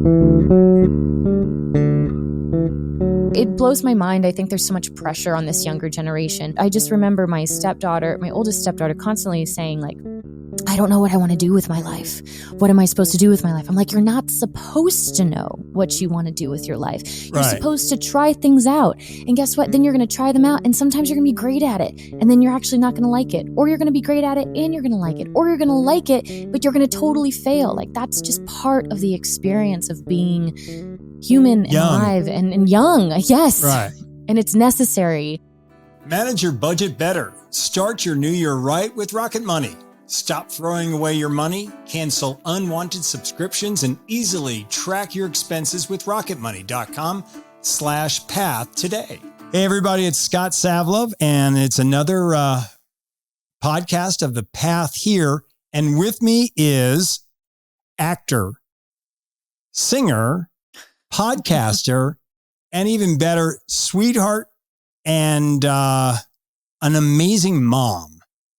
It blows my mind. I think there's so much pressure on this younger generation. I just remember my oldest stepdaughter constantly saying like, I don't know what I want to do with my life. What am I supposed to do with my life? I'm like, you're not supposed to know what you want to do with your life. You're supposed to try things out. And guess what? Then you're going to try them out. And sometimes you're going to be great at it. And then you're actually not going to like it. Or you're going to be great at it and you're going to like it. Or you're going to like it, but you're going to totally fail. Like that's just part of the experience of being human and alive and young. Yes. Right. And it's necessary. Manage your budget better. Start your new year right with Rocket Money. Stop throwing away your money, cancel unwanted subscriptions, and easily track your expenses with rocketmoney.com/path today. Hey, everybody, it's Scott Savlov, and it's another podcast of The Path here. And with me is actor, singer, podcaster, and even better, sweetheart, and an amazing mom.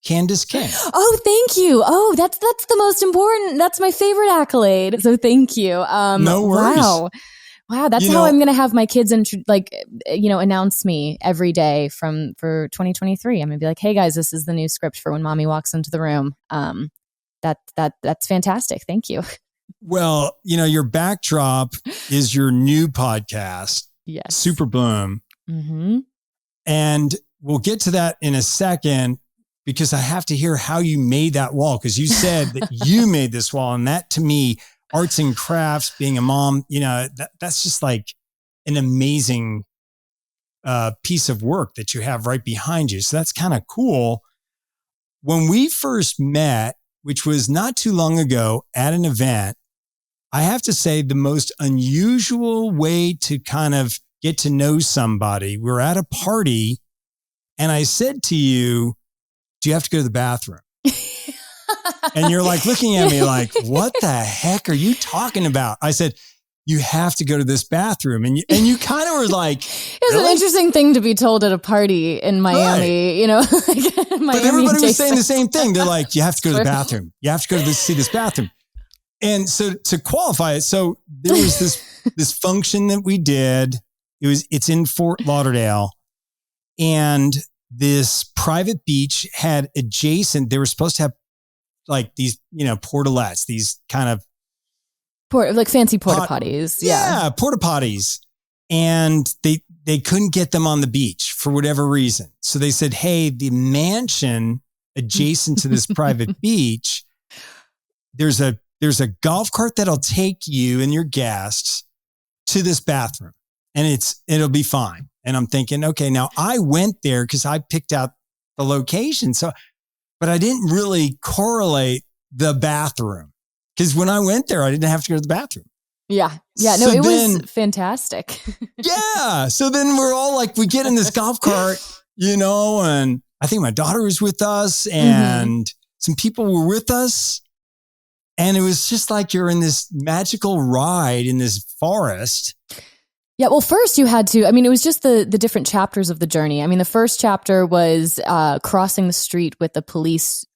Candice King. Oh, thank you. Oh, that's the most important. That's my favorite accolade. So thank you. No worries. Wow. That's how I'm going to have my kids announce me every day for 2023. I'm going to be like, hey guys, this is the new script for when mommy walks into the room. That's fantastic. Thank you. Well, your backdrop is your new podcast. Yes. Super Bloom. Mm-hmm. And we'll get to that in a second, because I have to hear how you made that wall. Because you said that you made this wall. And that to me, arts and crafts, being a mom, that's just like an amazing piece of work that you have right behind you. So that's kind of cool. When we first met, which was not too long ago at an event, I have to say the most unusual way to kind of get to know somebody. We're at a party and I said to you, do you have to go to the bathroom? And you're like looking at me like, what the heck are you talking about? I said, you have to go to this bathroom. And you kind of were like, it's really? An interesting thing to be told at a party in Miami, Miami, but everybody was saying Jason. the same thing. They're like, you have to go to the bathroom. You have to go to see this bathroom. And so to qualify it, so there was this function that we did. It's in Fort Lauderdale, and this private beach had adjacent, they were supposed to have like these, portalettes, these kind of like fancy porta potties. Yeah. Porta potties. And they couldn't get them on the beach for whatever reason. So they said, hey, the mansion adjacent to this private beach, there's a golf cart that'll take you and your guests to this bathroom, and it'll be fine. And I'm thinking, okay, now I went there because I picked out the location. But I didn't really correlate the bathroom, because when I went there, I didn't have to go to the bathroom. Yeah. Yeah. No, was fantastic. Yeah. So then we're all like, we get in this golf cart, and I think my daughter was with us and some people were with us. And it was just like you're in this magical ride in this forest. Yeah, well, first you had to, it was just the different chapters of the journey. The first chapter was crossing the street with a police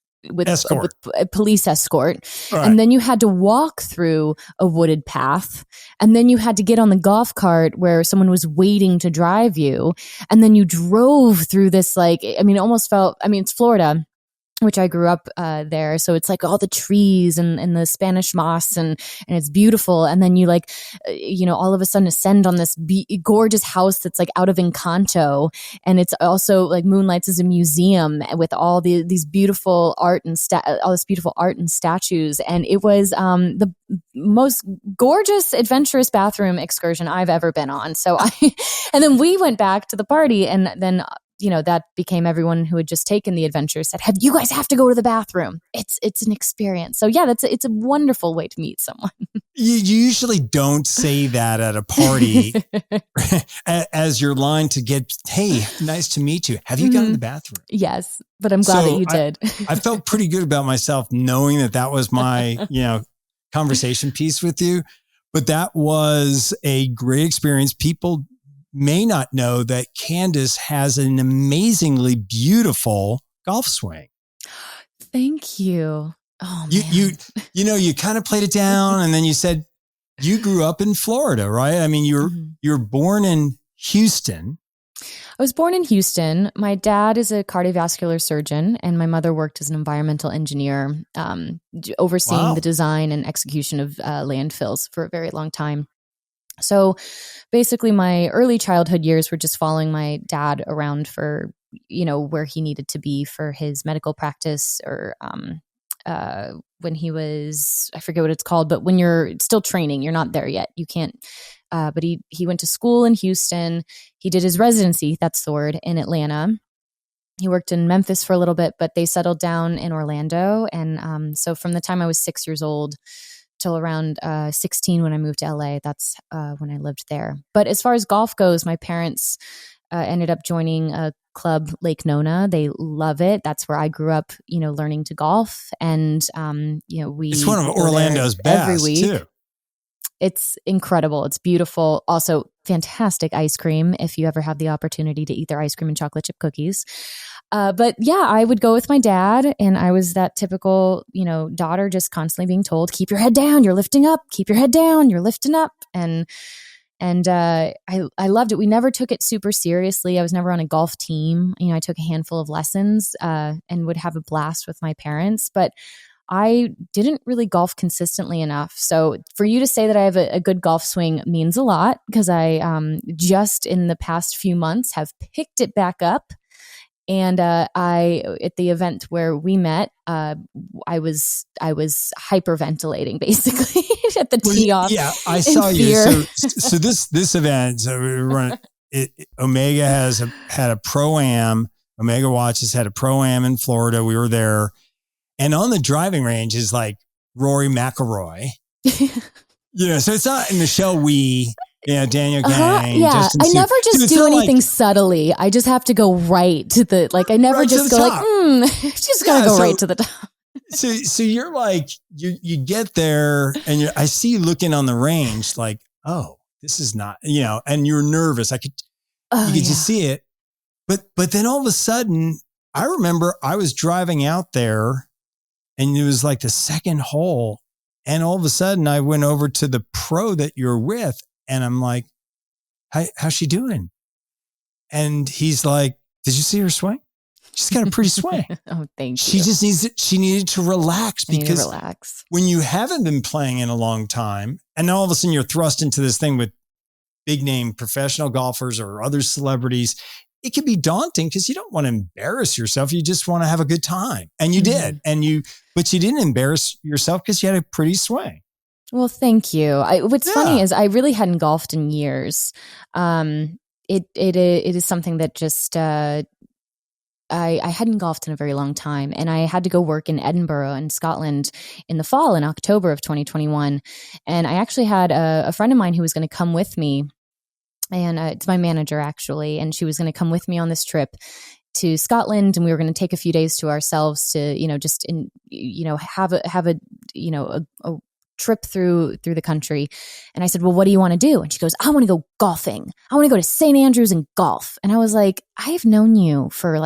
escort. With a police escort. Right. And then you had to walk through a wooded path. And then you had to get on the golf cart where someone was waiting to drive you. And then you drove through this, it almost felt, it's Florida, which I grew up there. So it's like all the trees and the Spanish moss and it's beautiful. And then you all of a sudden ascend on this gorgeous house that's like out of Encanto. And it's also like moonlights as a museum with all these beautiful art and all this beautiful art and statues. And it was the most gorgeous, adventurous bathroom excursion I've ever been on. And then we went back to the party, and then that became everyone who had just taken the adventure said, you guys have to go to the bathroom. It's an experience. So yeah, it's a wonderful way to meet someone. You usually don't say that at a party as your line to get, hey, nice to meet you. Have you gone to the bathroom? Yes, but I'm glad that you did. I felt pretty good about myself knowing that was my, conversation piece with you, but that was a great experience. People may not know that Candice has an amazingly beautiful golf swing. Thank you. Oh, man. You kind of played it down, and then you said, you grew up in Florida, right? I mean, you're born in Houston. I was born in Houston. My dad is a cardiovascular surgeon, and my mother worked as an environmental engineer, overseeing the design and execution of landfills for a very long time. So basically, my early childhood years were just following my dad around for, where he needed to be for his medical practice, or when he was, I forget what it's called, but when you're still training, you're not there yet. You can't. But he went to school in Houston. He did his residency, that's the word, in Atlanta. He worked in Memphis for a little bit, but they settled down in Orlando. And so from the time I was 6 years old till around 16 when I moved to LA, that's when I lived there. But as far as golf goes, my parents ended up joining a club, Lake Nona. They love it. That's where I grew up, learning to golf. And, it's one of Orlando's best every week. Too. It's incredible. It's beautiful. Also, fantastic ice cream if you ever have the opportunity to eat their ice cream and chocolate chip cookies. But yeah, I would go with my dad, and I was that typical, daughter just constantly being told, keep your head down, you're lifting up, keep your head down, you're lifting up. And I loved it. We never took it super seriously. I was never on a golf team. I took a handful of lessons and would have a blast with my parents, but I didn't really golf consistently enough. So for you to say that I have a good golf swing means a lot, because I just in the past few months have picked it back up. And I, at the event where we met, I was hyperventilating basically at the tee off. Yeah, I saw you. So this event, so we run Omega had a pro-am. Omega Watches had a pro-am in Florida. We were there. And on the driving range is like Rory McIlroy. So it's not in the show Daniel Gang. Yeah, Justin I never just do anything subtly. I just have to go right to the, I never just go just gotta go right to the top. So you're like, you get there and I see you looking on the range like, oh, this is not, and you're nervous. You could just see it. But then all of a sudden, I remember I was driving out there, and it was like the second hole. And all of a sudden I went over to the pro that you're with, and I'm like, how's she doing? And he's like, did you see her swing? She's got a pretty swing. Oh, thank you. She needed to relax, because relax. When you haven't been playing in a long time, and now all of a sudden you're thrust into this thing with big name professional golfers or other celebrities, it can be daunting because you don't want to embarrass yourself. You just want to have a good time. And you did. But you didn't embarrass yourself because you had a pretty swing. Well, thank you. What's funny is I really hadn't golfed in years. It is something that just, I hadn't golfed in a very long time, and I had to go work in Edinburgh in Scotland in the fall, in October of 2021. And I actually had a friend of mine who was going to come with me. And it's my manager, actually. And she was going to come with me on this trip to Scotland. And we were going to take a few days to ourselves to, have a trip through the country. And I said, well, what do you want to do? And she goes, I want to go golfing. I want to go to St. Andrews and golf. And I was like, I have known you for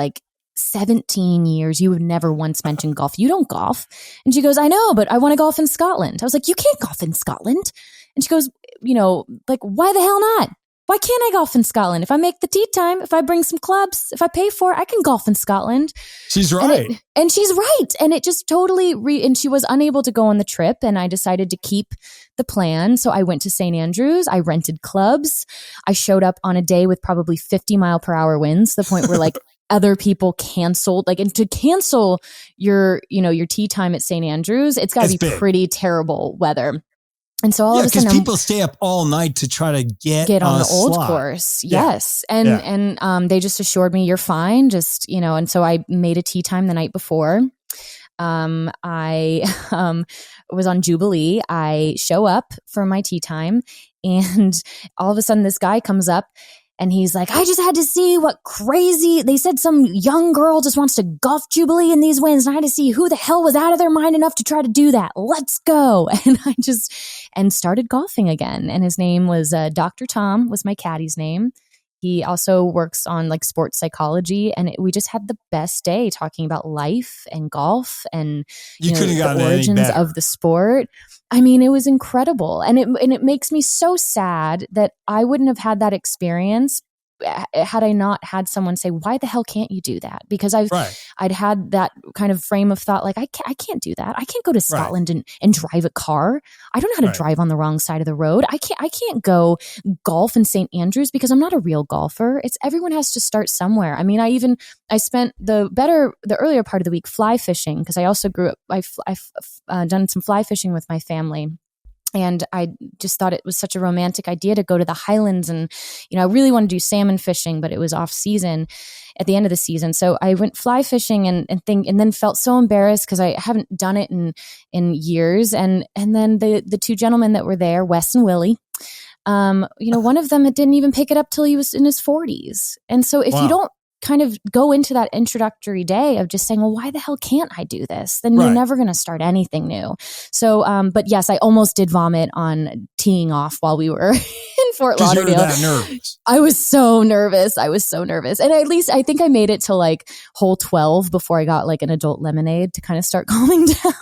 17 years. You have never once mentioned golf. You don't golf. And she goes, I know, but I want to golf in Scotland. I was like, you can't golf in Scotland. And she goes, why the hell not? Why can't I golf in Scotland? If I make the tee time, if I bring some clubs, if I pay for it, I can golf in Scotland. She's right. And she's right. And it just totally, and she was unable to go on the trip, and I decided to keep the plan. So I went to St. Andrews. I rented clubs. I showed up on a day with probably 50-mile-per-hour winds, to the point where other people canceled. And to cancel your tee time at St. Andrews, it's got to be pretty terrible weather. And so all of a sudden, because people stay up all night to try to get on the old slot. Course. Yes. And they just assured me, you're fine. Just, and so I made a tee time the night before. I was on Jubilee. I show up for my tee time, and all of a sudden this guy comes up, and he's like, I just had to see what crazy, they said some young girl just wants to golf Jubilee in these winds. And I had to see who the hell was out of their mind enough to try to do that. Let's go. And started golfing again. And his name was Dr. Tom, was my caddy's name. He also works on like sports psychology, and we just had the best day talking about life and golf and the origins of the sport. I mean, it was incredible, and it makes me so sad that I wouldn't have had that experience had I not had someone say, why the hell can't you do that? Because I'd had that kind of frame of thought, like, I can't do that. I can't go to Scotland and drive a car. I don't know how to drive on the wrong side of the road. I can't go golf in St. Andrews because I'm not a real golfer. Everyone has to start somewhere. I mean, I spent the earlier part of the week fly fishing because I also grew up, I've done some fly fishing with my family. And I just thought it was such a romantic idea to go to the Highlands. And, I really wanted to do salmon fishing, but it was off season at the end of the season. So I went fly fishing and then felt so embarrassed because I haven't done it in years. And then the two gentlemen that were there, Wes and Willie, one of them didn't even pick it up till he was in his 40s. And so if you don't kind of go into that introductory day of just saying, well, why the hell can't I do this? Then you're never going to start anything new. So, but yes, I almost did vomit on teeing off while we were in Fort Lauderdale. You were that nervous. I was so nervous. And at least I think I made it to like hole 12 before I got like an adult lemonade to kind of start calming down.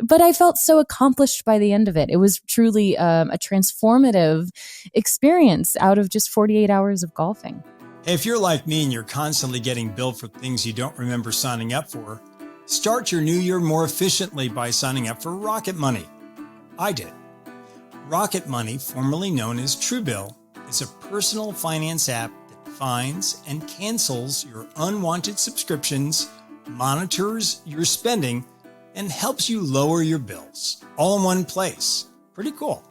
But I felt so accomplished by the end of it. It was truly a transformative experience out of just 48 hours of golfing. If you're like me and you're constantly getting billed for things you don't remember signing up for, start your new year more efficiently by signing up for Rocket Money. I did. Rocket Money, formerly known as Truebill, is a personal finance app that finds and cancels your unwanted subscriptions, monitors your spending, and helps you lower your bills, all in one place. Pretty cool.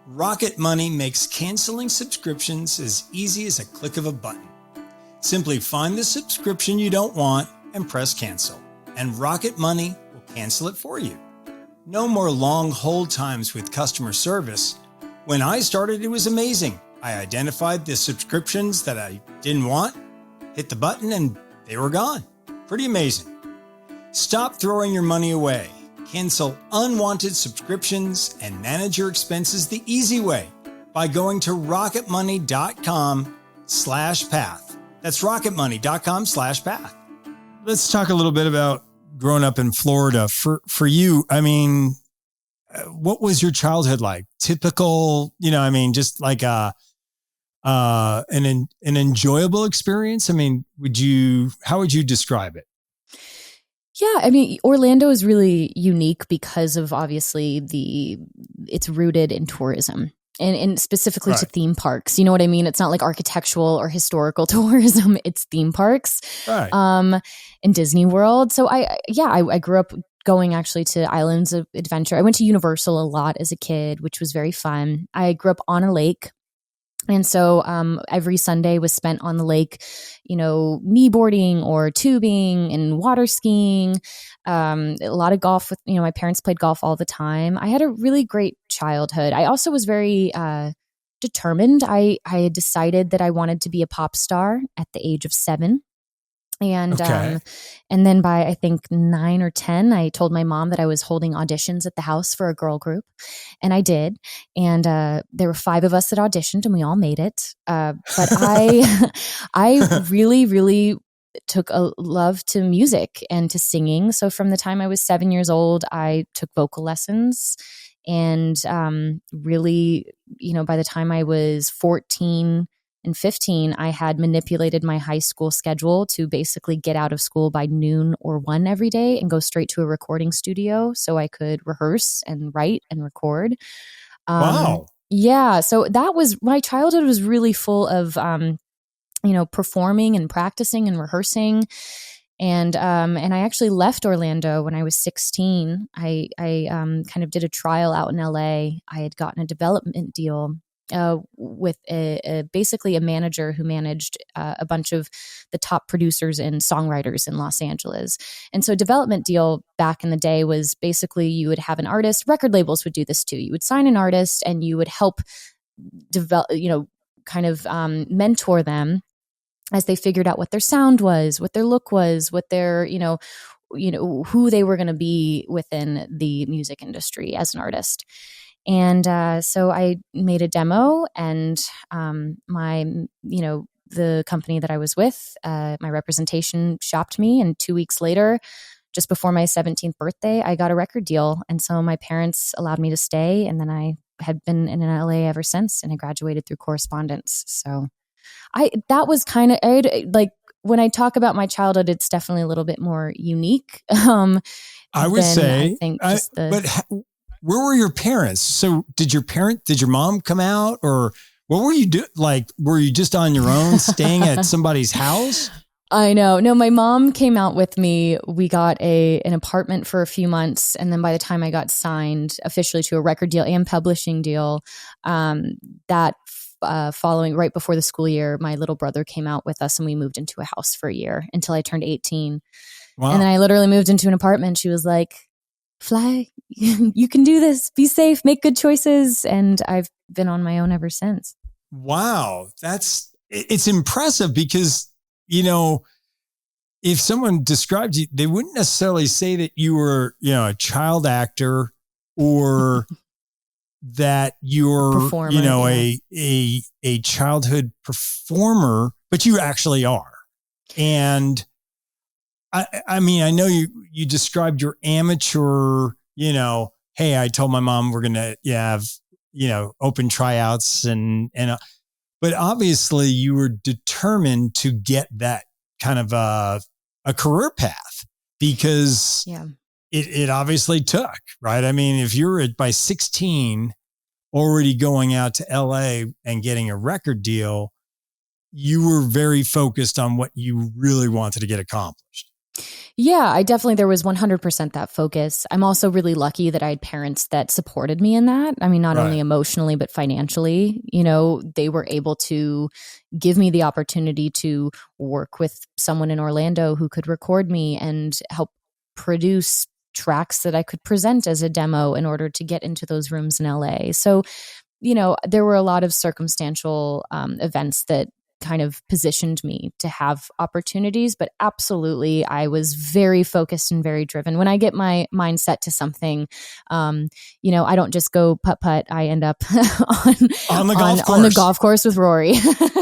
Rocket Money makes canceling subscriptions as easy as a click of a button. Simply find the subscription you don't want and press cancel, and Rocket Money will cancel it for you. No more long hold times with customer service. When I started, it was amazing. I identified the subscriptions that I didn't want, hit the button, and they were gone. Pretty amazing. Stop throwing your money away. Cancel unwanted subscriptions and manage your expenses the easy way by going to rocketmoney.com/path. That's rocketmoney.com/path. Let's talk a little bit about growing up in Florida. For you, I mean, what was your childhood like? Typical, just like an enjoyable experience? I mean, how would you describe it? Yeah, I mean, Orlando is really unique because of obviously it's rooted in tourism and specifically to theme parks. You know what I mean? It's not like architectural or historical tourism. It's theme parks, and Disney World. So I grew up going actually to Islands of Adventure. I went to Universal a lot as a kid, which was very fun. I grew up on a lake. And so every Sunday was spent on the lake, kneeboarding or tubing and water skiing, a lot of golf with, my parents played golf all the time. I had a really great childhood. I also was very determined. I had decided that I wanted to be a pop star at the age of 7. And then by, I think 9 or 10, I told my mom that I was holding auditions at the house for a girl group, and I did. And there were 5 of us that auditioned, and we all made it. But I really, really took a love to music and to singing. So from the time I was 7 years old, I took vocal lessons, and really, by the time I was 14 and 15, I had manipulated my high school schedule to basically get out of school by noon or 1 every day and go straight to a recording studio so I could rehearse and write and record. Wow. Yeah. So my childhood was really full of, performing and practicing and rehearsing. And I actually left Orlando when I was 16. I kind of did a trial out in LA. I had gotten a development deal with basically a manager who managed a bunch of the top producers and songwriters in Los Angeles. And so development deal back in the day was basically you would have an artist, record labels would do this too. You would sign an artist and you would help develop, mentor them as they figured out what their sound was, what their look was, what their, who they were going to be within the music industry as an artist. And so I made a demo, and the company that I was with, my representation shopped me. And 2 weeks later, just before my 17th birthday, I got a record deal. And so my parents allowed me to stay. And then I had been in LA ever since, and I graduated through correspondence. So that was kind of like, when I talk about my childhood, it's definitely a little bit more unique. I would say, I think where were your parents? So did your mom come out, or what were you doing? Like, were you just on your own staying at somebody's house? I know. No, my mom came out with me. We got an apartment for a few months. And then by the time I got signed officially to a record deal and publishing deal, following right before the school year, my little brother came out with us, and we moved into a house for a year until I turned 18. Wow. And then I literally moved into an apartment. She was like, "Fly, you can do this. Be safe, make good choices." And I've been on my own ever since. Wow. It's impressive, because, if someone described you, they wouldn't necessarily say that you were, a child actor, or that you're, a childhood performer, but you actually are. And I mean, I know you described your amateur, hey, I told my mom we're going to have, open tryouts but obviously you were determined to get that kind of a career path, because it obviously took, right? I mean, if you're by 16 already going out to LA and getting a record deal, you were very focused on what you really wanted to get accomplished. Yeah, there was 100% that focus. I'm also really lucky that I had parents that supported me in that. I mean, not only emotionally, but financially. They were able to give me the opportunity to work with someone in Orlando who could record me and help produce tracks that I could present as a demo in order to get into those rooms in LA. So, there were a lot of circumstantial events that kind of positioned me to have opportunities, but absolutely I was very focused and very driven. When I get my mindset to something, I don't just go putt. I end up on the golf course with Rory.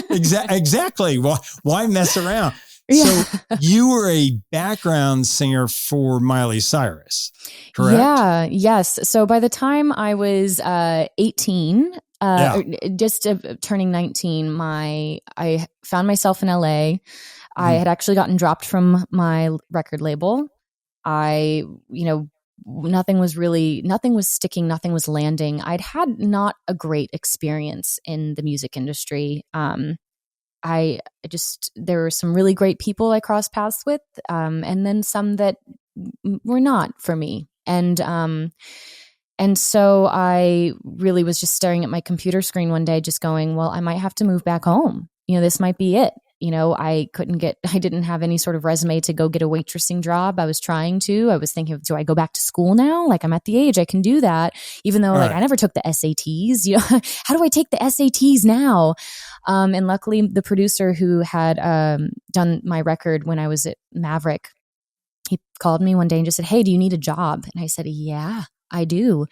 Exactly. Why mess around? Yeah. So you were a background singer for Miley Cyrus, correct? Yeah. Yes. So by the time I was 18, just turning 19, I found myself in LA. I had actually gotten dropped from my record label. Nothing was sticking, nothing was landing. I'd had not a great experience in the music industry. There were some really great people I crossed paths with, and then some that were not for me. And so I really was just staring at my computer screen one day, just going, well, I might have to move back home. This might be it. I didn't have any sort of resume to go get a waitressing job. I was trying to. I was thinking, do I go back to school now? Like, I'm at the age I can do that, even though I never took the SATs. How do I take the SATs now? And luckily, the producer who had done my record when I was at Maverick, he called me one day and just said, "Hey, do you need a job?" And I said, "Yeah, I do."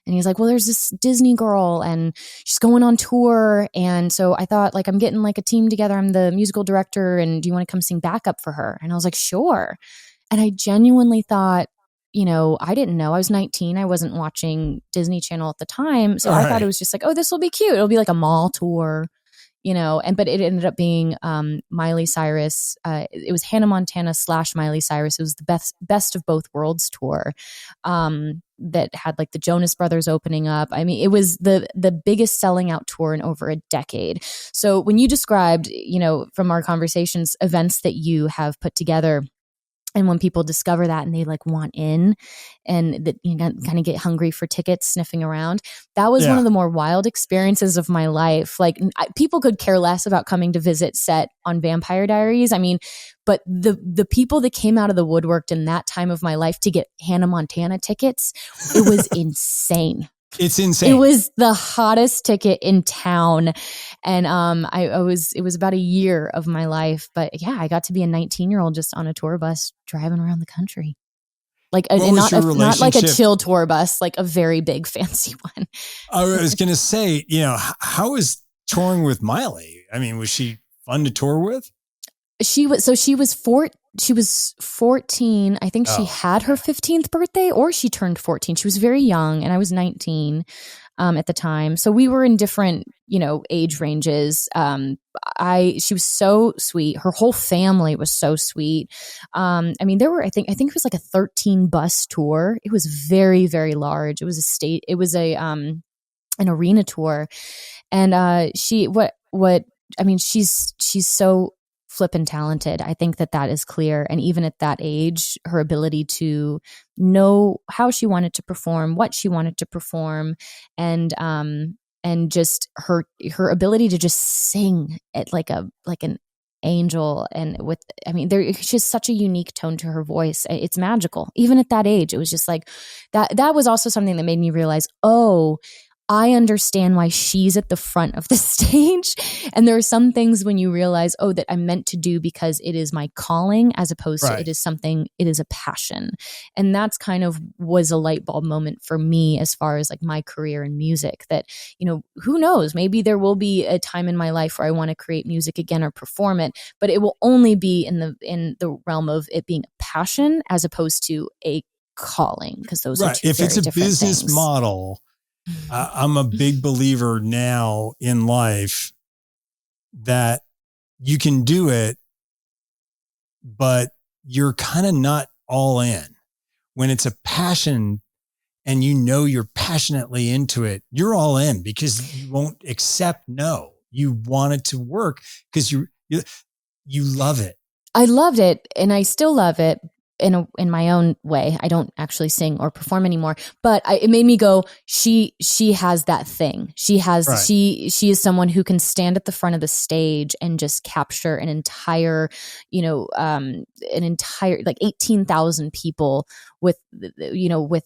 And he's like, "Well, there's this Disney girl and she's going on tour." And so I thought, like, I'm getting like a team together. I'm the musical director, and do you want to come sing backup for her? And I was like, "Sure." And I genuinely thought, I didn't know. I was 19. I wasn't watching Disney Channel at the time. So I thought it was just like, oh, this will be cute. It'll be like a mall tour, but it ended up being Miley Cyrus. It was Hannah Montana / Miley Cyrus. It was the best of both worlds tour that had like the Jonas Brothers opening up. I mean, it was the biggest selling out tour in over a decade. So when you described, from our conversations, events that you have put together, and when people discover that and they like want in and that kind of get hungry for tickets, sniffing around, that was one of the more wild experiences of my life. Like, people could care less about coming to visit set on Vampire Diaries. I mean, but the people that came out of the woodwork in that time of my life to get Hannah Montana tickets, it was insane. It's insane. It was the hottest ticket in town. And it was about a year of my life. But yeah, I got to be a 19-year-old just on a tour bus driving around the country. not like a chill tour bus, like a very big fancy one. I was going to say, how is touring with Miley? I mean, was she fun to tour with? She was 14. I think she had her 15th birthday, or she turned 14. She was very young, and I was 19 at the time. So we were in different, age ranges. She was so sweet. Her whole family was so sweet. I mean, there were, I think it was like a 13 bus tour. It was very, very large. It was an arena tour. And she's so flippin' talented. I think that is clear. And even at that age, her ability to know how she wanted to perform, what she wanted to perform, and just her ability to just sing at like an angel. And there's just such a unique tone to her voice. It's magical. Even at that age, it was just like that was also something that made me realize, I understand why she's at the front of the stage. And there are some things when you realize, that I'm meant to do because it is my calling, as opposed to it is a passion. And that's kind of was a light bulb moment for me as far as like my career in music, that, who knows, maybe there will be a time in my life where I want to create music again or perform it, but it will only be in the realm of it being a passion as opposed to a calling, because those are two very different things. If it's a business model, I'm a big believer now in life that you can do it, but you're kind of not all in. When it's a passion and you're passionately into it, you're all in, because you won't accept no. You want it to work because you love it. I loved it, and I still love it. In my own way. I don't actually sing or perform anymore, but it made me go, she has that thing. She is someone who can stand at the front of the stage and just capture an entire like 18,000 people with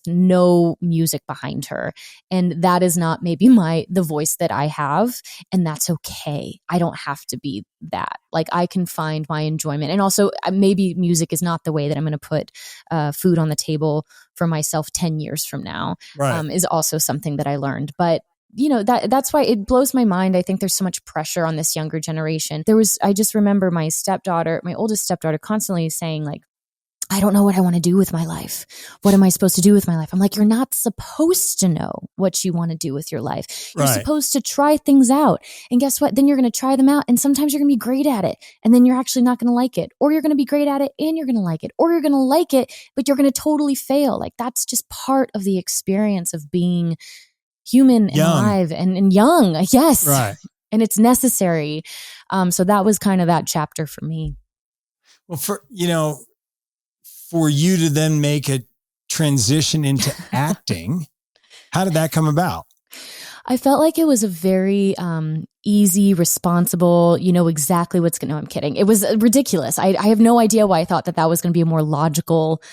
no music behind her. And that is not maybe the voice that I have. And that's okay. I don't have to be that. Like, I can find my enjoyment. And also maybe music is not the way that I'm going to put food on the table for myself 10 years from now, is also something that I learned. But that's why it blows my mind. I think there's so much pressure on this younger generation. I just remember my oldest stepdaughter constantly saying, like, I don't know what I want to do with my life. What am I supposed to do with my life? I'm like, you're not supposed to know what you want to do with your life. You're supposed to try things out. And guess what? Then you're going to try them out. And sometimes you're going to be great at it. And then you're actually not going to like it. Or you're going to be great at it and you're going to like it. Or you're going to like it, but you're going to totally fail. Like, that's just part of the experience of being human and alive and young. Yes. Right. And it's necessary. So that was kind of that chapter for me. Well, for you to then make a transition into acting, how did that come about? I felt like it was a very easy, responsible, exactly what's going to, no, I'm kidding. It was ridiculous. I have no idea why I thought that was going to be a more logical,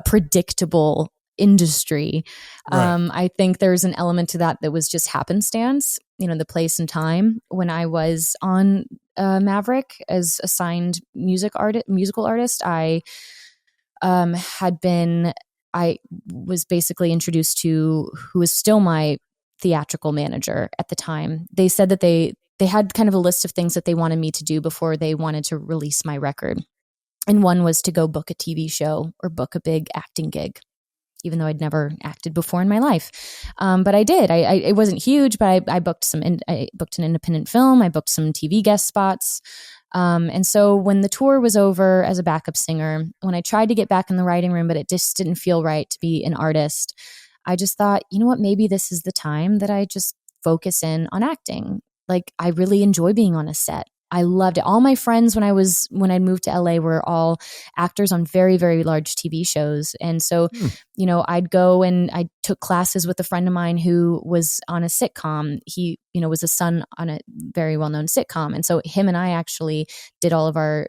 predictable industry. I think there's an element to that was just happenstance, the place and time. When I was on Maverick as assigned musical artist, I was basically introduced to who is still my theatrical manager at the time. They said that they had kind of a list of things that they wanted me to do before they wanted to release my record. And one was to go book a TV show or book a big acting gig, even though I'd never acted before in my life. But I did. It wasn't huge, but I booked I booked an independent film. I booked some TV guest spots. And so when the tour was over as a backup singer, when I tried to get back in the writing room, but it just didn't feel right to be an artist, I just thought, you know what, maybe this is the time that I just focus in on acting. Like, I really enjoy being on a set. I loved it. All my friends when I moved to LA were all actors on very, very large TV shows. And so, I'd go and I took classes with a friend of mine who was on a sitcom. He, was a son on a very well-known sitcom. And so him and I actually did all of our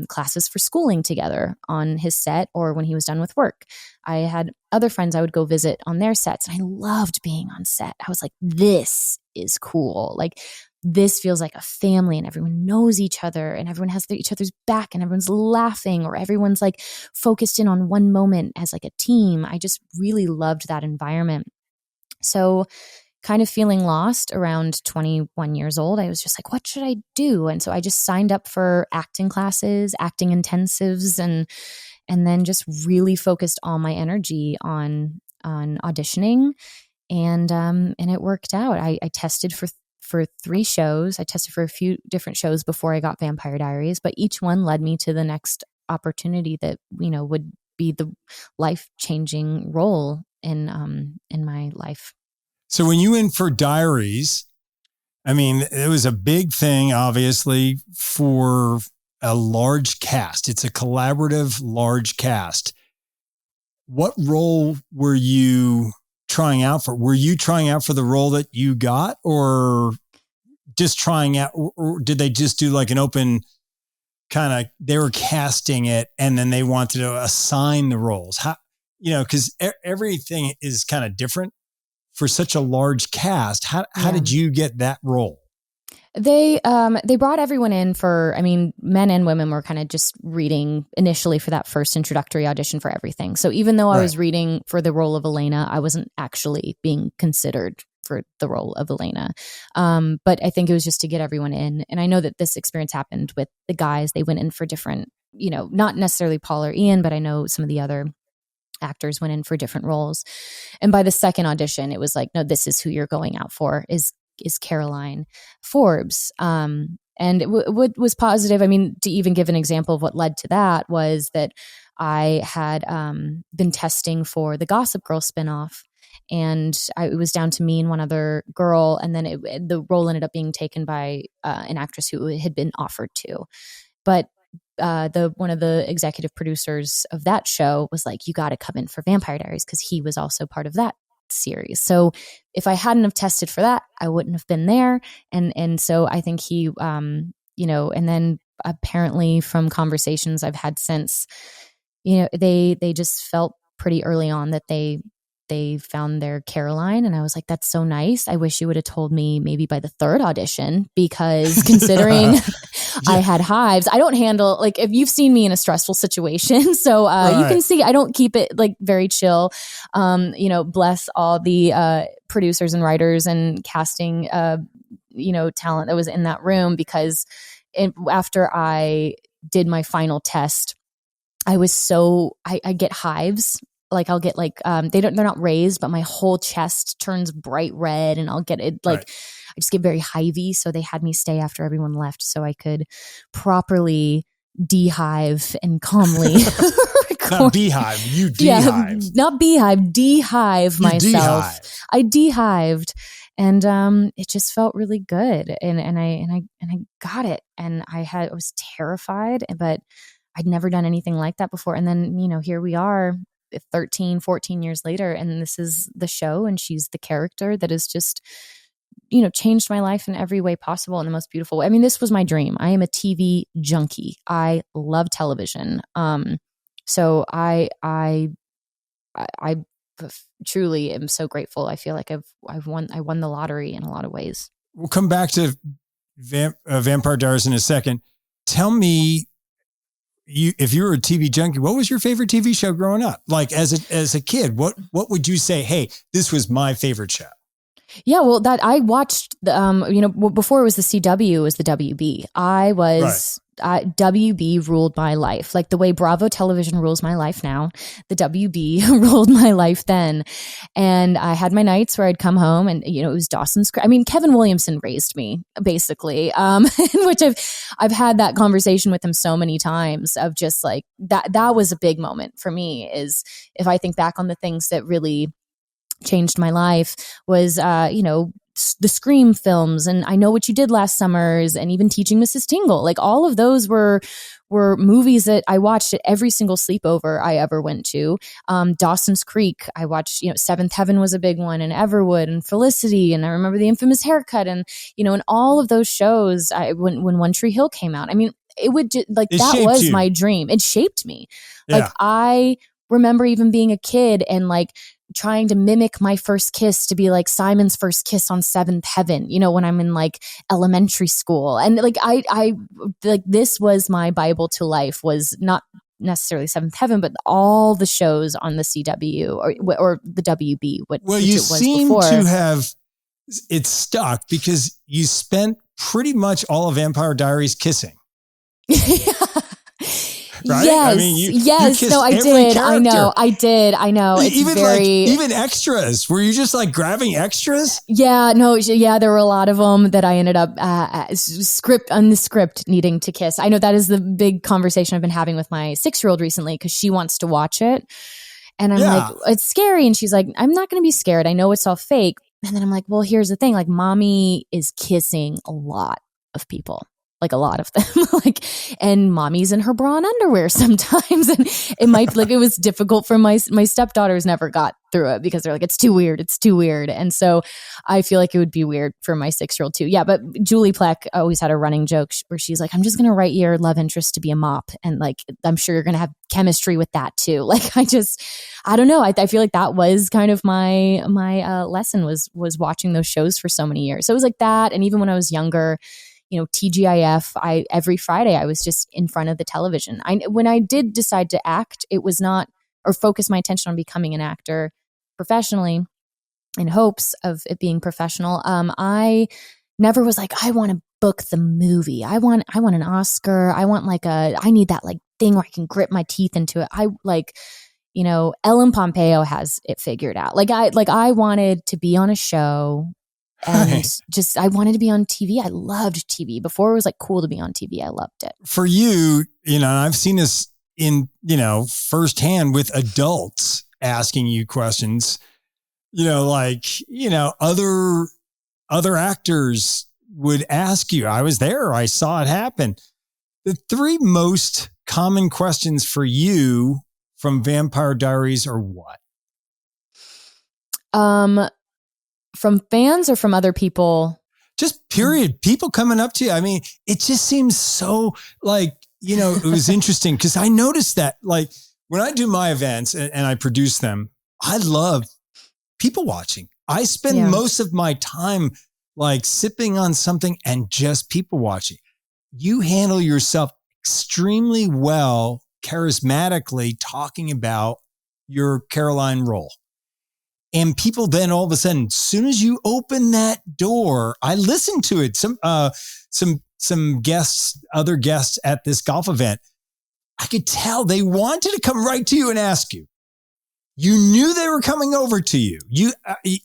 classes for schooling together on his set or when he was done with work. I had other friends I would go visit on their sets. And I loved being on set. I was like, this is cool. Like, this feels like a family and everyone knows each other and everyone has each other's back and everyone's laughing or everyone's like focused in on one moment as like a team. I just really loved that environment. So kind of feeling lost around 21 years old, I was just like, what should I do? And so I just signed up for acting classes, acting intensives, and then just really focused all my energy on auditioning. And it worked out. I tested for 3 shows. I tested for a few different shows before I got Vampire Diaries, but each one led me to the next opportunity that, would be the life-changing role in my life. So when you went for Diaries, I mean, it was a big thing, obviously, for a large cast. It's a collaborative, large cast. What role were you trying out for? Were you trying out for the role that you got, or just trying out, or did they just do like an open kind of, they were casting it and then they wanted to assign the roles? How, because everything is kind of different for such a large cast. How did you get that role? They brought everyone in for, men and women were kind of just reading initially for that first introductory audition for everything. So even though I was reading for the role of Elena, I wasn't actually being considered for the role of Elena. But I think it was just to get everyone in. And I know that this experience happened with the guys. They went in for different, not necessarily Paul or Ian, but I know some of the other actors went in for different roles. And by the second audition, it was like, no, this is who you're going out for, is Caroline Forbes. And what was positive, to even give an example of what led to that, was that I had been testing for the Gossip Girl spinoff, and it was down to me and one other girl, and then the role ended up being taken by an actress who had been offered to. But one of the executive producers of that show was like, you got to come in for Vampire Diaries, because he was also part of that series. So if I hadn't have tested for that, I wouldn't have been there. And so I think he, and then apparently from conversations I've had since, they just felt pretty early on that they found their Caroline. And I was like, that's so nice. I wish you would have told me maybe by the 3rd audition, because considering I had hives, I don't handle, like, if you've seen me in a stressful situation, so you can see I don't keep it like very chill. Bless all the producers and writers and casting, talent that was in that room, because after I did my final test, I was I get hives. Like I'll get like, they're not raised, but my whole chest turns bright red, and I'll get it like, I just get very hivey. So they had me stay after everyone left so I could properly dehive and calmly Not beehive, you dehive. Yeah, not beehive, dehive myself. I dehived, and it just felt really good, and I got it, and I was terrified, but I'd never done anything like that before. And then, here we are 13, 14 years later, and this is the show, and she's the character that has just, changed my life in every way possible in the most beautiful way. This was my dream. I am a TV junkie. I love television. So I truly am so grateful. I feel like I won the lottery in a lot of ways. We'll come back to Vampire Diaries in a second. Tell me, if you were a TV junkie, what was your favorite TV show growing up? Like as a kid, what would you say? Hey, this was my favorite show. Yeah, well, that I watched, before it was the CW, it was the WB. WB ruled my life. Like the way Bravo Television rules my life now, the WB ruled my life then. And I had my nights where I'd come home and, it was Dawson's Creek. Kevin Williamson raised me, basically, which I've had that conversation with him so many times of just like, that was a big moment for me, is if I think back on the things that really changed my life, was, the Scream films, and I Know What You Did Last Summers, and even Teaching Mrs. Tingle. Like all of those were movies that I watched at every single sleepover I ever went to. Dawson's Creek, I watched, Seventh Heaven was a big one, and Everwood and Felicity, and I remember The Infamous Haircut, and and all of those shows. When One Tree Hill came out, it would just, like, that was my dream. It shaped me. Yeah. Like I remember even being a kid and like trying to mimic my first kiss to be like Simon's first kiss on Seventh Heaven, you know, when I'm in like elementary school. And like, I like, this was my Bible to life, was not necessarily Seventh Heaven, but all the shows on the CW or the WB. Well, you seem to have it stuck because you spent pretty much all of Vampire Diaries kissing. Right? Yes. I mean, you no, I did. Character. I know. It's even very even extras. Were you just like grabbing extras? Yeah, no, yeah. There were a lot of them that I ended up on the script needing to kiss. I know that is the big conversation I've been having with my 6-year-old recently because she wants to watch it, and I'm like, it's scary, and she's like, I'm not going to be scared. I know it's all fake. And then I'm like, well, here's the thing. Like, mommy is kissing a lot of people. Like a lot of them, like, and mommy's in her bra and underwear sometimes. And it might, like, it was difficult for my stepdaughters never got through it because they're like, it's too weird. It's too weird. And so I feel like it would be weird for my 6-year-old too. Yeah. But Julie Plec always had a running joke where she's like, I'm just going to write your love interest to be a mop. And like, I'm sure you're going to have chemistry with that too. Like, I don't know. I feel like that was kind of my lesson was watching those shows for so many years. So it was like that. And even when I was younger, you know, TGIF, every Friday I was just in front of the television. When I did decide to act, it was not, or focus my attention on becoming an actor professionally in hopes of it being professional. I never was like, I want to book the movie. I want an Oscar. I want I need that like thing where I can grip my teeth into it. I like, you know, Ellen Pompeo has it figured out. I wanted to be on a show. And just, I wanted to be on TV. I loved TV. Before it was like cool to be on TV. I loved it. For you, you know, I've seen this in, you know, firsthand with adults asking you questions, you know, like, you know, other actors would ask you. I was there. I saw it happen. The 3 most common questions for you from Vampire Diaries are what? From fans or from other people? Just period. People coming up to you. I mean, it just seems so like, you know, it was interesting because I noticed that like when I do my events and I produce them, I love people watching. I spend most of my time like sipping on something and just people watching. You handle yourself extremely well, charismatically talking about your Caroline role. And people then all of a sudden, as soon as you open that door, I listened to it. Some guests, other guests at this golf event, I could tell they wanted to come right to you and ask you. You knew they were coming over to you.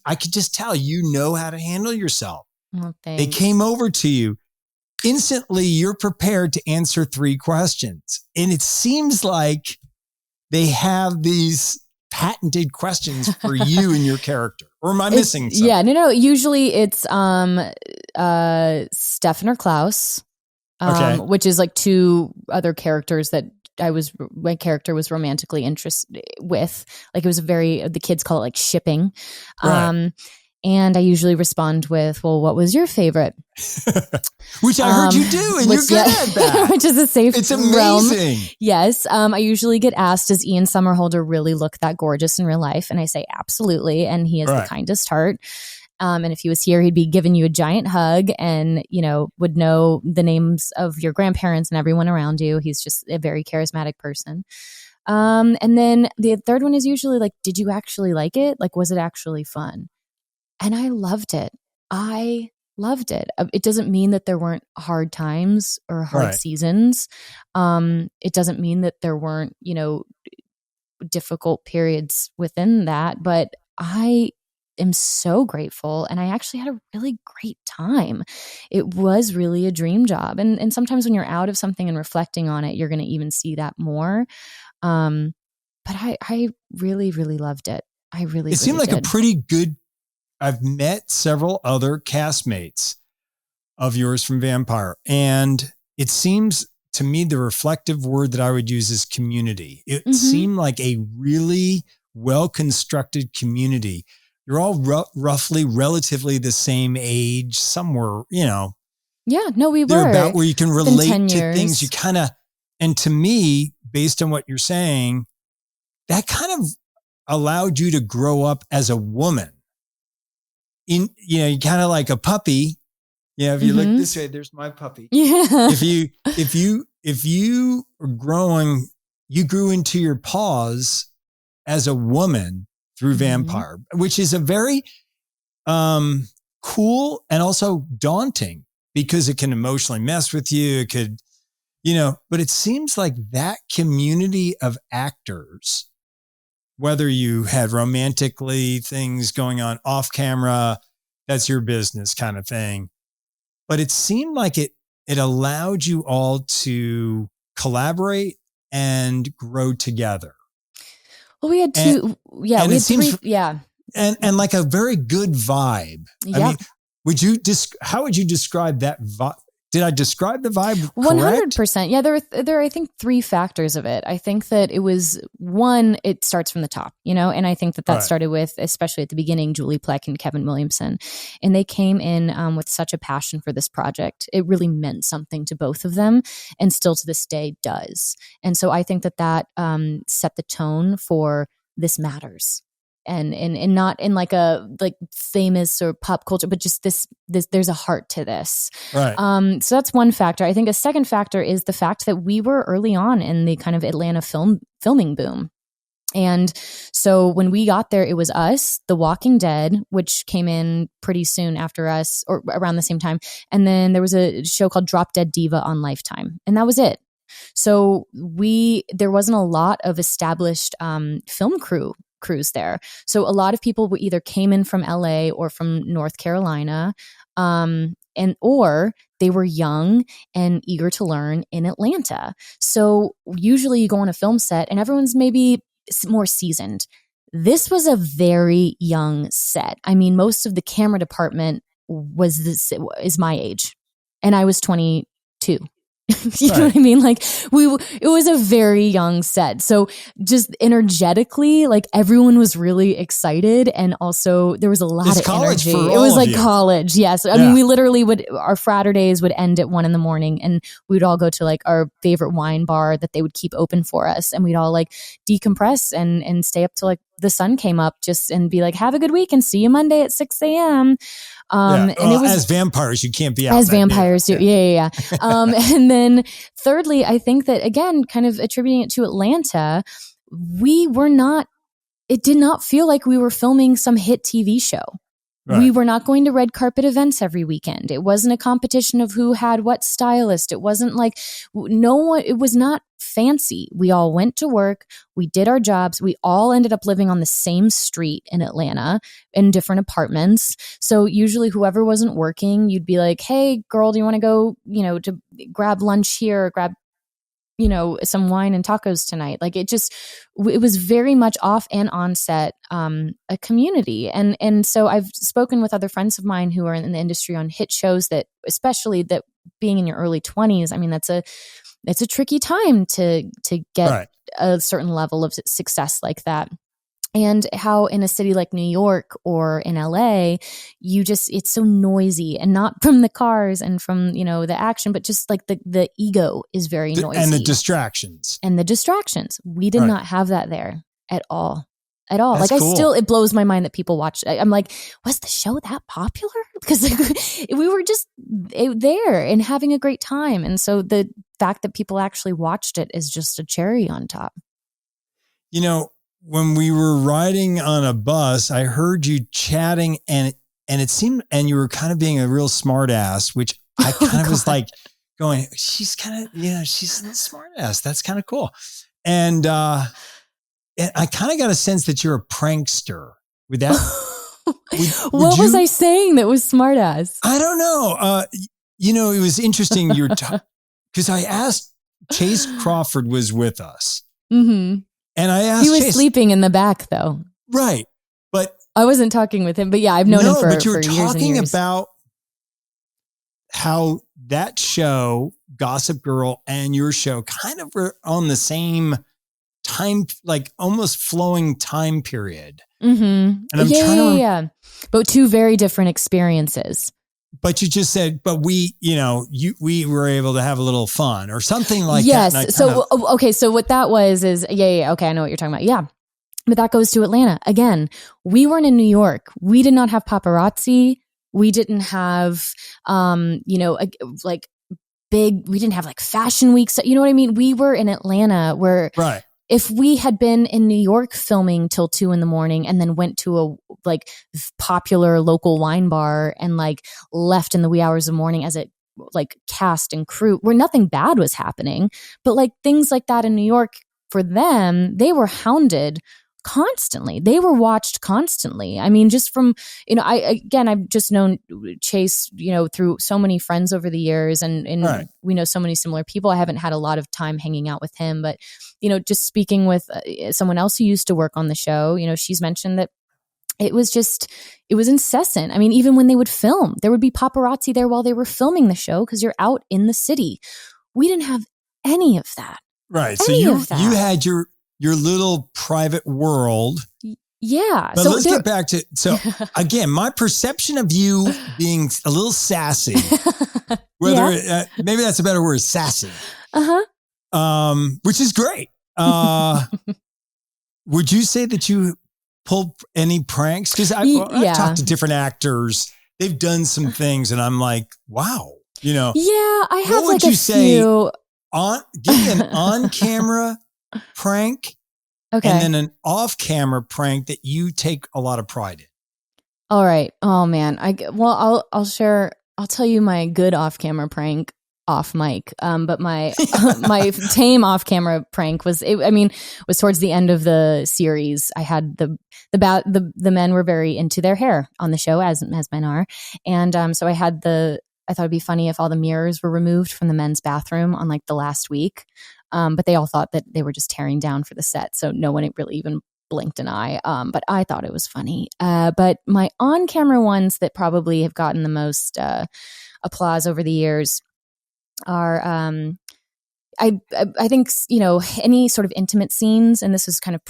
I could just tell you know how to handle yourself. Oh, they came over to you. Instantly, you're prepared to answer 3 questions. And it seems like they have these patented questions for you and your character. Or am I missing something? Yeah, no. Usually it's Stefan or Klaus, which is like 2 other characters that my character was romantically interested with. Like it was the kids call it like shipping. Right. And I usually respond with, well, what was your favorite? Which I heard you do, and you're good at that. Which is a safe It's realm. amazing. Yes. I usually get asked, does Ian Somerhalder really look that gorgeous in real life? And I say, absolutely. And he has the kindest heart. And if he was here, he'd be giving you a giant hug and, you know, would know the names of your grandparents and everyone around you. He's just a very charismatic person. And then the third one is usually like, did you actually like it? Like, was it actually fun? And I loved it. I loved it. It doesn't mean that there weren't hard times or hard seasons. It doesn't mean that there weren't, you know, difficult periods within that, but I am so grateful. And I actually had a really great time. It was really a dream job. And sometimes when you're out of something and reflecting on it, you're going to even see that more. But I really, really loved it. It seemed like did. a pretty good, I've met several other castmates of yours from Vampire, and it seems to me the reflective word that I would use is community. It seemed like a really well-constructed community. You're all roughly relatively the same age, somewhere, you know. Yeah, no, we they're were. about where you can relate to things. You kind of, and to me, based on what you're saying, that kind of allowed you to grow up as a woman. You kind of like a puppy. Yeah, if you look this way, there's my puppy. Yeah. If you are growing, you grew into your paws as a woman through Vampire, which is a very cool and also daunting because it can emotionally mess with you. It could, but it seems like that community of actors, whether you had romantically things going on off camera, that's your business kind of thing. But it seemed like it allowed you all to collaborate and grow together. Well, we had two. We had three. Yeah. And like a very good vibe. Yeah. I mean, how would you describe that vibe? Did I describe the vibe correct? 100%. Yeah, there are, I think, three factors of it. I think that it was, one, it starts from the top, and I think that started with, especially at the beginning, Julie Plec and Kevin Williamson. And they came in with such a passion for this project. It really meant something to both of them, and still to this day does. And so I think that set the tone for this matters. And not in like a famous or pop culture, but just this there's a heart to this. Right. So that's one factor. I think a second factor is the fact that we were early on in the kind of Atlanta filming boom. And so when we got there, it was us, The Walking Dead, which came in pretty soon after us or around the same time. And then there was a show called Drop Dead Diva on Lifetime. And that was it. So there wasn't a lot of established film crews there. So a lot of people either came in from LA or from North Carolina, or they were young and eager to learn in Atlanta. So usually you go on a film set and everyone's maybe more seasoned. This was a very young set. I mean, most of the camera department is my age, and I was 22. You know what I mean? Like it was a very young set. So just energetically, like everyone was really excited. And also there was a lot of energy. It was like college. Yes. I mean, we literally our Fraturdays would end at 1 a.m. and we'd all go to like our favorite wine bar that they would keep open for us. And we'd all like decompress and stay up till like the sun came up and be like, have a good week and see you Monday at 6 a.m. And it was, as vampires, you can't be out. As vampires do. Yeah. And then thirdly, I think that, again, kind of attributing it to Atlanta, it did not feel like we were filming some hit TV show. Right. We were not going to red carpet events every weekend. It wasn't a competition of who had what stylist. It wasn't like it was not fancy. We all went to work. We did our jobs. We all ended up living on the same street in Atlanta in different apartments. So usually whoever wasn't working, you'd be like, hey, girl, do you want to go, to grab lunch here or grab, some wine and tacos tonight? Like it was very much off and on set, a community. And so I've spoken with other friends of mine who are in the industry on hit shows that, especially that being in your early 20s, I mean, it's a tricky time to get a certain level of success like that. And how in a city like New York or in LA, it's so noisy, and not from the cars and from, the action, but just like the ego is very noisy. And the distractions. We did not have that there at all. That's like cool. It blows my mind that people watch. I'm like, was the show that popular? Because we were just there and having a great time. And so the fact that people actually watched it is just a cherry on top. When we were riding on a bus, I heard you chatting and it seemed, and you were kind of being a real smart ass, which I kind of was like going, she's kind of, she's a smart ass. That's kind of cool. And I kind of got a sense that you're a prankster with that. What was I saying that was smart ass? I don't know. It was interesting. Because I asked, Chase Crawford was with us. Mm-hmm. And I asked, he was sleeping in the back though. Right. But I wasn't talking with him, but yeah, I've known him for years. But you were talking about how that show, Gossip Girl, and your show kind of were on the same time, like almost flowing time period. Mm-hmm. And I'm trying to. But two very different experiences. But you just said, but we were able to have a little fun or something like that. Yes. So, okay. So what that was is, okay, I know what you're talking about. Yeah. But that goes to Atlanta. Again, we weren't in New York. We did not have paparazzi. We didn't have, like big, we didn't have like fashion weeks. You know what I mean? We were in Atlanta where if we had been in New York filming till 2 a.m. and then went to a like popular local wine bar and like left in the wee hours of the morning as it like cast and crew where nothing bad was happening, but like things like that in New York for them, they were hounded constantly. They were watched constantly. I mean, just from, I've just known Chase, through so many friends over the years and we know so many similar people. I haven't had a lot of time hanging out with him, but, just speaking with someone else who used to work on the show, she's mentioned that it was incessant. I mean, even when they would film, there would be paparazzi there while they were filming the show because you're out in the city. We didn't have any of that. Right. So you had your little private world. Yeah. But let's get back to, again, my perception of you being a little sassy, whether maybe that's a better word, sassy. Which is great. Would you say that you pulled any pranks? Because I've talked to different actors. They've done some things and I'm like, wow, Yeah, I have what would you say give me an on-camera prank and then an off-camera prank that you take a lot of pride in. All right. Oh man. I'll tell you my good off-camera prank off mic. But my my tame off-camera prank was towards the end of the series. I had the men were very into their hair on the show as men are. And so I thought it'd be funny if all the mirrors were removed from the men's bathroom on like the last week. But they all thought that they were just tearing down for the set. So no one really even blinked an eye. But I thought it was funny. But my on-camera ones that probably have gotten the most applause over the years are, I think, any sort of intimate scenes, and this was kind of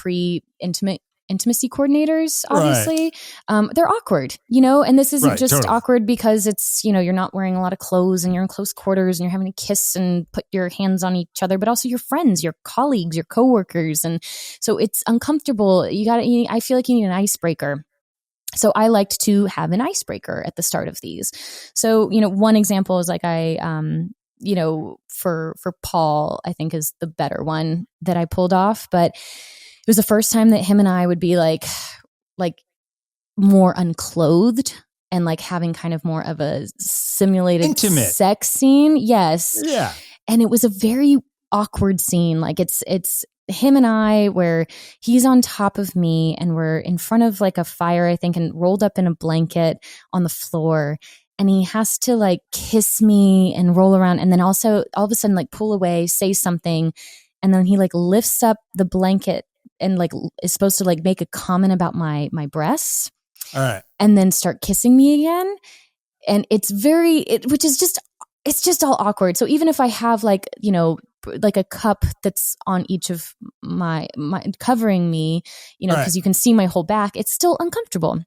intimacy coordinators, obviously, they're awkward, and this isn't just totally awkward because it's, you're not wearing a lot of clothes and you're in close quarters and you're having to kiss and put your hands on each other, but also your friends, your colleagues, your coworkers. And so it's uncomfortable. I feel like you need an icebreaker. So I liked to have an icebreaker at the start of these. So, one example is like for Paul, I think is the better one that I pulled off, but it was the first time that him and I would be like more unclothed and like having kind of more of a simulated intimate sex scene. Yes. Yeah. And it was a very awkward scene. Like it's him and I where he's on top of me and we're in front of like a fire, I think, and rolled up in a blanket on the floor. And he has to like kiss me and roll around and then also all of a sudden like pull away, say something. And then he like lifts up the blanket and like is supposed to like make a comment about my breasts. All right. And then start kissing me again. And it's it's just all awkward. So even if I have like, like a cup that's on each of my covering me, because you can see my whole back, it's still uncomfortable.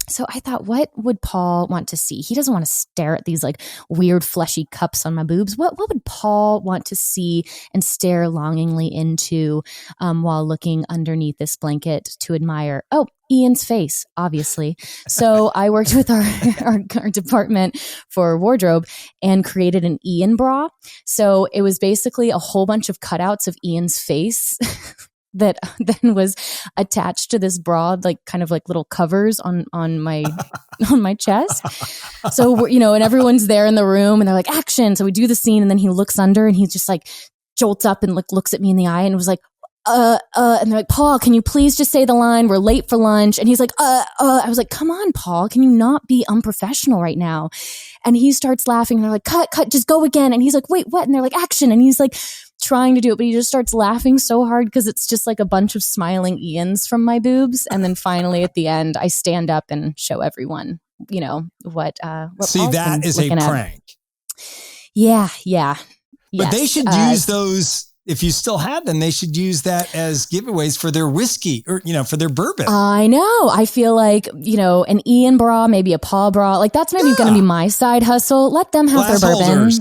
So I thought, what would Paul want to see? He doesn't want to stare at these like weird fleshy cups on my boobs. What would Paul want to see and stare longingly into while looking underneath this blanket to admire? Oh, Ian's face, obviously. So I worked with our department for wardrobe and created an Ian bra. So it was basically a whole bunch of cutouts of Ian's face that then was attached to this bra, like kind of like little covers on my on my chest. So and everyone's there in the room and they're like, action. So we do the scene and then he looks under and he just like jolts up and like looks at me in the eye and was like, and they're like, Paul, can you please just say the line? We're late for lunch. And he's like, I was like, come on, Paul, can you not be unprofessional right now? And he starts laughing and they're like, cut, just go again. And he's like, wait, what? And they're like, action. And he's like trying to do it, but he just starts laughing so hard because it's just like a bunch of smiling Ians from my boobs. And then finally at the end, I stand up and show everyone, what See, Paul's that is a prank. Yeah. But they should use those. If you still have them, they should use that as giveaways for their whiskey or, for their bourbon. I know. I feel like, an Ian bra, maybe a Paul bra. Like that's maybe going to be my side hustle. Let them have their bourbon.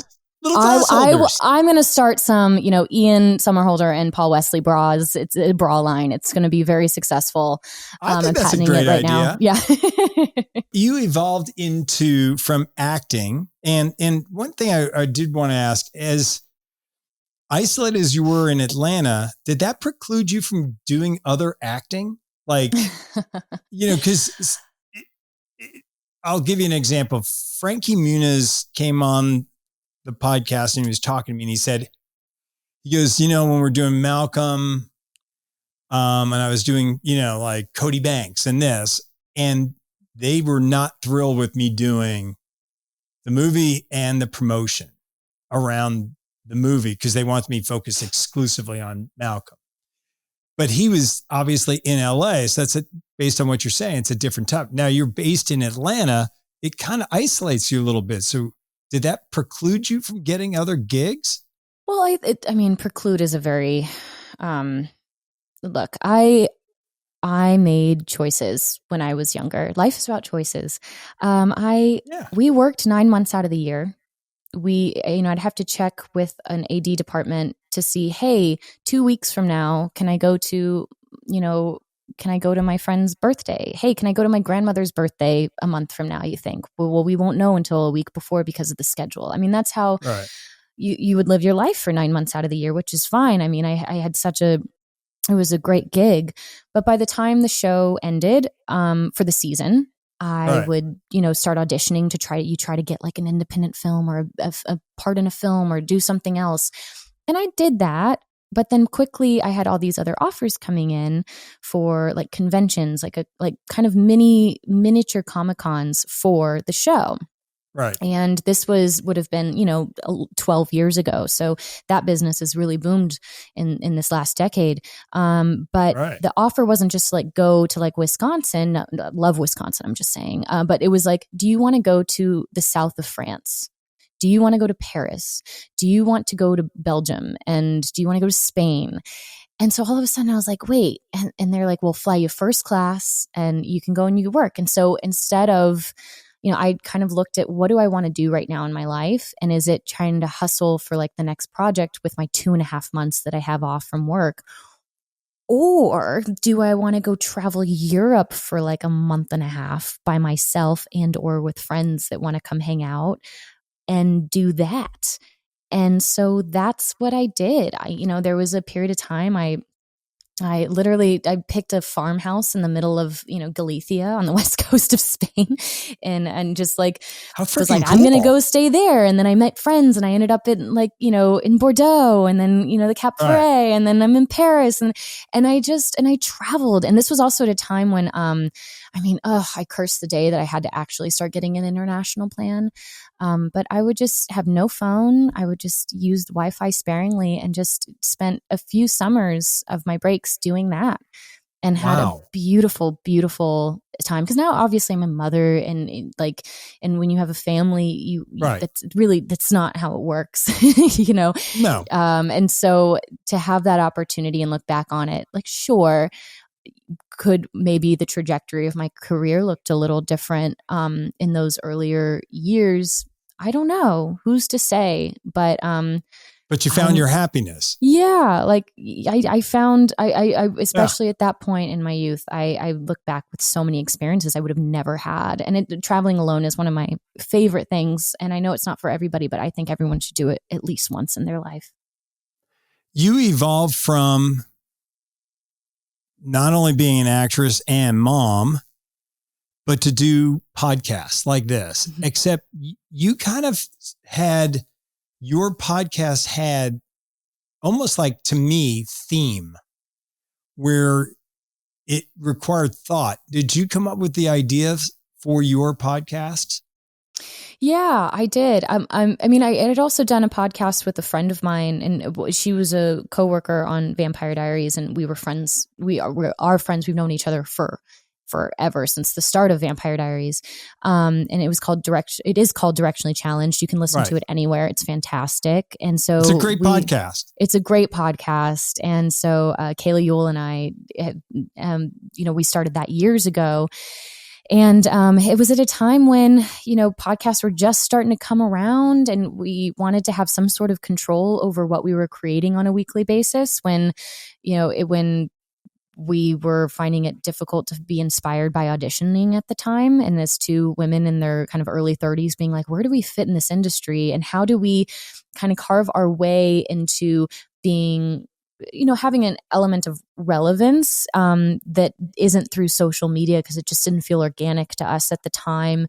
Little glass holders. I'm going to start some, Ian Somerhalder and Paul Wesley bras. It's a bra line. It's going to be very successful. I think that's a great idea. Now. Yeah. You evolved from acting. And one thing I did want to ask, as isolated as you were in Atlanta, did that preclude you from doing other acting? Like, because I'll give you an example. Frankie Muniz came on the podcast and he was talking to me and he goes, when we're doing Malcolm, and I was doing, like Cody Banks and this, and they were not thrilled with me doing the movie and the promotion around the movie because they wanted me focused exclusively on Malcolm. But he was obviously in LA. So based on what you're saying, it's a different type. Now you're based in Atlanta. It kind of isolates you a little bit. So did that preclude you from getting other gigs? Well, preclude is a very, look, I made choices when I was younger. Life is about choices. We worked 9 months out of the year. I'd have to check with an AD department to see, hey, 2 weeks from now, can I go to my friend's birthday? Hey, can I go to my grandmother's birthday a month from now, you think? Well, we won't know until a week before because of the schedule. I mean, that's how you would live your life for 9 months out of the year, which is fine. I mean, I had it was a great gig. But by the time the show ended for the season, I would, start auditioning to try to get like an independent film or a part in a film or do something else. And I did that. But then quickly I had all these other offers coming in for like conventions, like kind of miniature Comic-Cons for the show. Right. And this would have been, 12 years ago. So that business has really boomed in this last decade. But the offer wasn't just like go to like Wisconsin. Love Wisconsin, I'm just saying. But it was like, do you want to go to the south of France? Do you want to go to Paris? Do you want to go to Belgium? And do you want to go to Spain? And so all of a sudden I was like, wait. And they're like, we'll fly you first class and you can go and you can work. And so instead of, I kind of looked at what do I want to do right now in my life? And is it trying to hustle for like the next project with my 2.5 months that I have off from work? Or do I want to go travel Europe for like a month and a half by myself and or with friends that want to come hang out and do that? And so that's what I did. There was a period of time I picked a farmhouse in the middle of, Galicia on the west coast of Spain and just like, was like, I'm going to go stay there. And then I met friends and I ended up in like, in Bordeaux and then, the Cap Ferret and then I'm in Paris and I traveled. And this was also at a time when, I cursed the day that I had to actually start getting an international plan. But I would just have no phone. I would just use Wi-Fi sparingly and just spent a few summers of my breaks doing that and had a beautiful, beautiful time. Because now obviously I'm a mother and when you have a family, that's not how it works, No. And so to have that opportunity and look back on it, like, sure, could maybe the trajectory of my career looked a little different in those earlier years. I don't know. Who's to say? But you found your happiness. Yeah. Like I found, I especially at that point in my youth, I look back with so many experiences I would have never had. And traveling alone is one of my favorite things. And I know it's not for everybody, but I think everyone should do it at least once in their life. You evolved from not only being an actress and mom, but to do podcasts like this, except you kind of had, your podcast had almost like, to me, theme where it required thought. Did you come up with the ideas for your podcast? Yeah, I did. I had also done a podcast with a friend of mine, and she was a coworker on Vampire Diaries, and we were friends. We are friends. We've known each other forever, since the start of Vampire Diaries. And it is called Directionally Challenged. You can listen to it anywhere. It's fantastic. And so it's a great podcast. It's a great podcast. And so Kayla Yule and I, we started that years ago. And it was at a time when, podcasts were just starting to come around and we wanted to have some sort of control over what we were creating on a weekly basis when we were finding it difficult to be inspired by auditioning at the time. And as two women in their kind of early 30s being like, where do we fit in this industry? And how do we kind of carve our way into being, having an element of relevance that isn't through social media, because it just didn't feel organic to us at the time,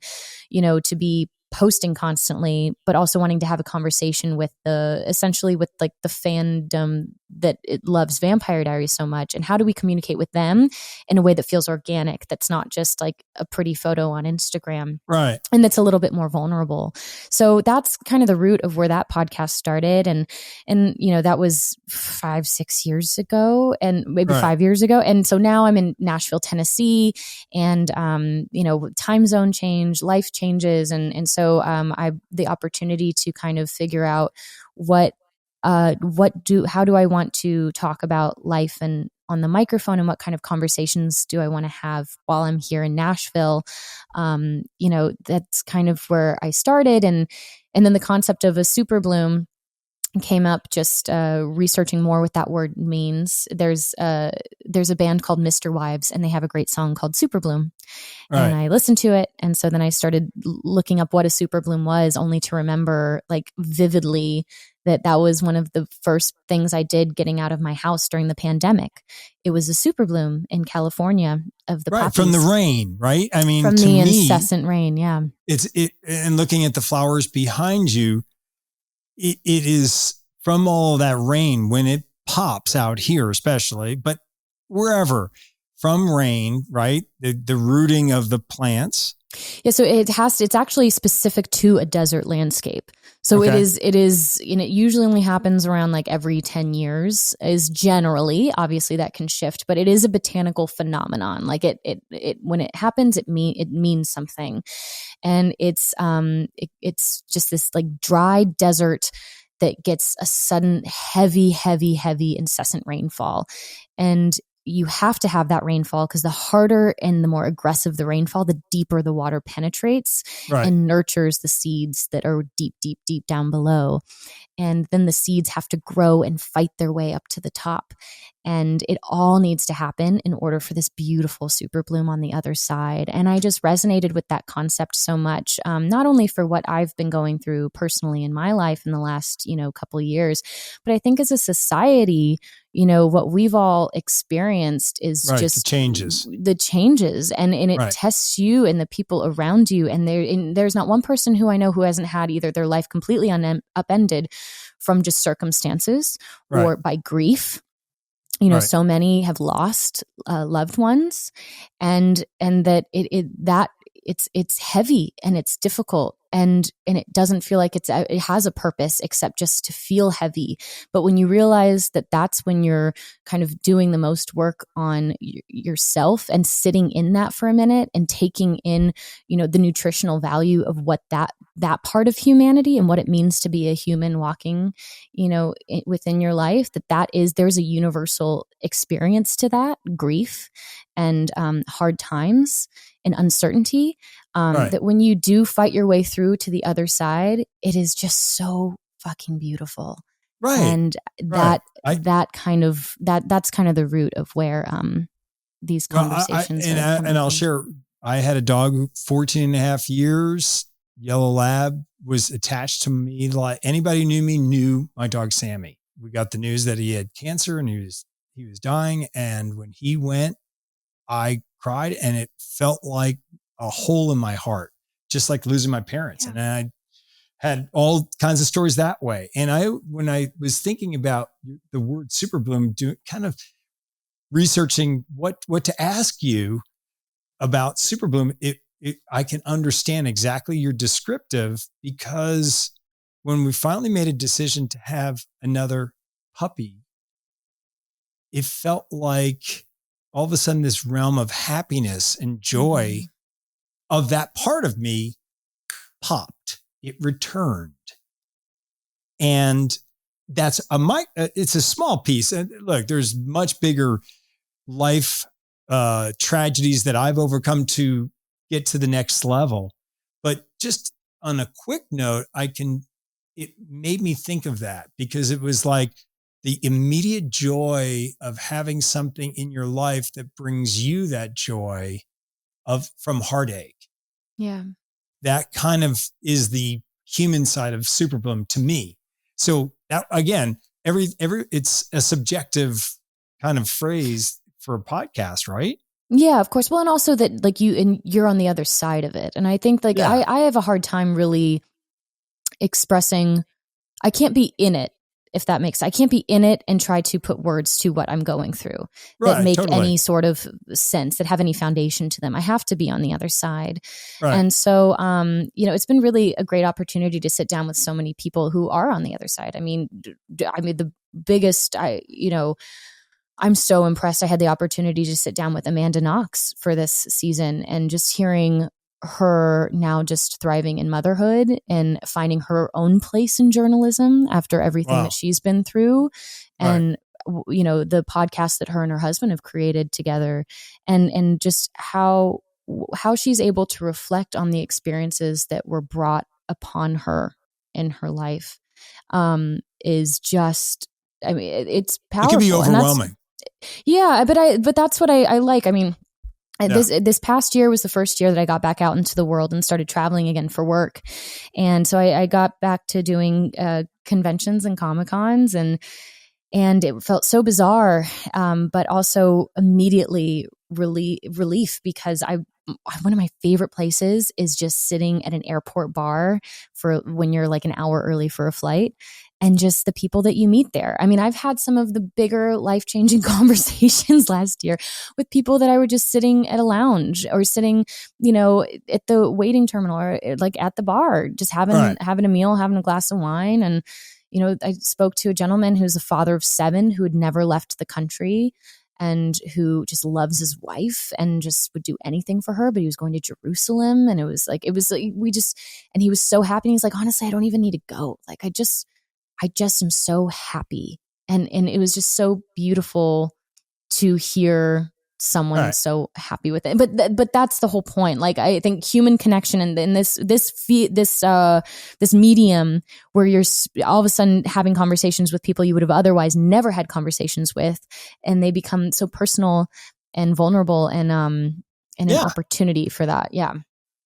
to be posting constantly, but also wanting to have a conversation with the fandom that it loves Vampire Diaries so much. And how do we communicate with them in a way that feels organic, that's not just like a pretty photo on Instagram. Right. And that's a little bit more vulnerable. So that's kind of the root of where that podcast started. And that was 5-6 years ago, and maybe 5 years ago. And so now I'm in Nashville, Tennessee, and time zone change, life changes. And so I the opportunity to kind of figure out how do I want to talk about life and on the microphone, and what kind of conversations do I want to have while I'm here in Nashville. That's kind of where I started. And then the concept of a super bloom came up just researching more what that word means. There's a band called Mr. Wives, and they have a great song called Super Bloom. Right. And I listened to it. And so then I started looking up what a super bloom was, only to remember like vividly that was one of the first things I did getting out of my house during the pandemic. It was a super bloom in California of the poppies. From the rain, right? I mean, from the incessant rain. Yeah. And looking at the flowers behind you, it is from all that rain when it pops out here, especially, but wherever from rain, right? The rooting of the plants. Yeah. So it's actually specific to a desert landscape. So okay. It is, it usually only happens around like every 10 years is generally, obviously that can shift, but it is a botanical phenomenon. Like it when it happens, it means something. And it's just this like dry desert that gets a sudden heavy, incessant rainfall. And you have to have that rainfall because the harder and the more aggressive the rainfall, the deeper the water penetrates and nurtures the seeds that are deep down below. And then the seeds have to grow and fight their way up to the top. And it all needs to happen in order for this beautiful super bloom on the other side. And I just resonated with that concept so much, not only for what I've been going through personally in my life in the last, couple of years, but I think as a society, what we've all experienced is just the changes and it tests you and the people around you. And there's not one person who I know who hasn't had either their life completely upended from just circumstances or by grief. So many have lost loved ones, and that it's heavy and it's difficult and it doesn't feel like it has a purpose except just to feel heavy. But when you realize that that's when you're kind of doing the most work on yourself and sitting in that for a minute and taking in, the nutritional value of what that part of humanity and what it means to be a human walking, within your life, there's a universal experience to that grief and hard times and uncertainty, that when you do fight your way through to the other side, it is just so fucking beautiful. Right. And that's kind of the root of where these conversations and I'll share, I had a dog 14 and a half years, yellow lab, was attached to me. Like anybody who knew me knew my dog Sammy. We got the news that he had cancer and he was dying. And when he went, I cried and it felt like a hole in my heart, just like losing my parents. Yeah. And I had all kinds of stories that way. And when I was thinking about the word super bloom, kind of researching what to ask you about super bloom, I can understand exactly your descriptive, because when we finally made a decision to have another puppy, it felt like all of a sudden this realm of happiness and joy of that part of me popped. It returned. And it's a small piece. And look, there's much bigger life tragedies that I've overcome to get to the next level. But just on a quick note, it made me think of that because it was like the immediate joy of having something in your life that brings you that joy from heartache. Yeah. That kind of is the human side of Superbloom to me. So that, again, it's a subjective kind of phrase for a podcast, right? Yeah, of course. Well, and also that like you're on the other side of it. And I think like I have a hard time really expressing, I can't be in it, if that makes sense. I can't be in it and try to put words to what I'm going through that make any sort of sense, that have any foundation to them. I have to be on the other side. Right. And so, it's been really a great opportunity to sit down with so many people who are on the other side. I mean, the biggest, I'm so impressed. I had the opportunity to sit down with Amanda Knox for this season, and just hearing her now just thriving in motherhood and finding her own place in journalism after everything that she's been through. And, the podcast that her and her husband have created together, and just how she's able to reflect on the experiences that were brought upon her in her life, is just, I mean, it's powerful. It can be overwhelming. Yeah, but that's what I like. I mean, this past year was the first year that I got back out into the world and started traveling again for work. And so I got back to doing conventions and Comic-Cons, and it felt so bizarre, but also immediately relief, because one of my favorite places is just sitting at an airport bar for when you're like an hour early for a flight, and just the people that you meet there. I mean, I've had some of the bigger life-changing conversations last year with people that I were just sitting at a lounge or sitting, at the waiting terminal or like at the bar, just having a meal, having a glass of wine. And, I spoke to a gentleman who's a father of 7 who had never left the country and who just loves his wife and just would do anything for her, but he was going to Jerusalem. And and he was so happy. And he's like, honestly, I don't even need to go. Like, I just am so happy. And it was just so beautiful to hear someone so happy with it. But that's the whole point. Like, I think human connection and in this medium where you're all of a sudden having conversations with people you would have otherwise never had conversations with, and they become so personal and vulnerable, and an opportunity for that. Yeah.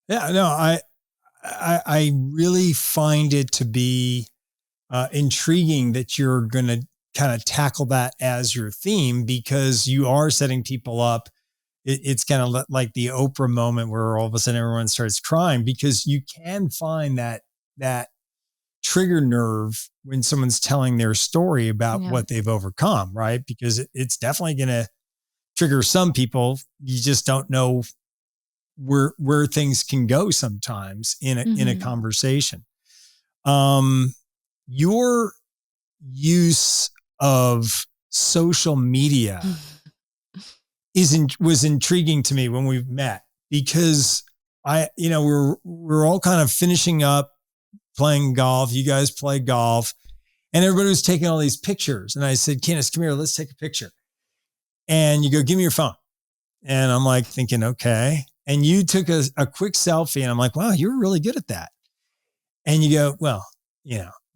Yeah. No, I really find it to be intriguing that you're going to kind of tackle that as your theme, because you are setting people up. It's kind of like the Oprah moment where all of a sudden everyone starts crying, because you can find that trigger nerve when someone's telling their story about what they've overcome, right? Because it's definitely going to trigger some people. You just don't know where things can go sometimes in a conversation. Your use of social media was intriguing to me when we met, because we're all kind of finishing up playing golf. You guys play golf, and everybody was taking all these pictures. And I said, Candice, come here, let's take a picture. And you go, give me your phone. And I'm like thinking, okay. And you took a quick selfie, and I'm like, wow, you're really good at that. And you go, well,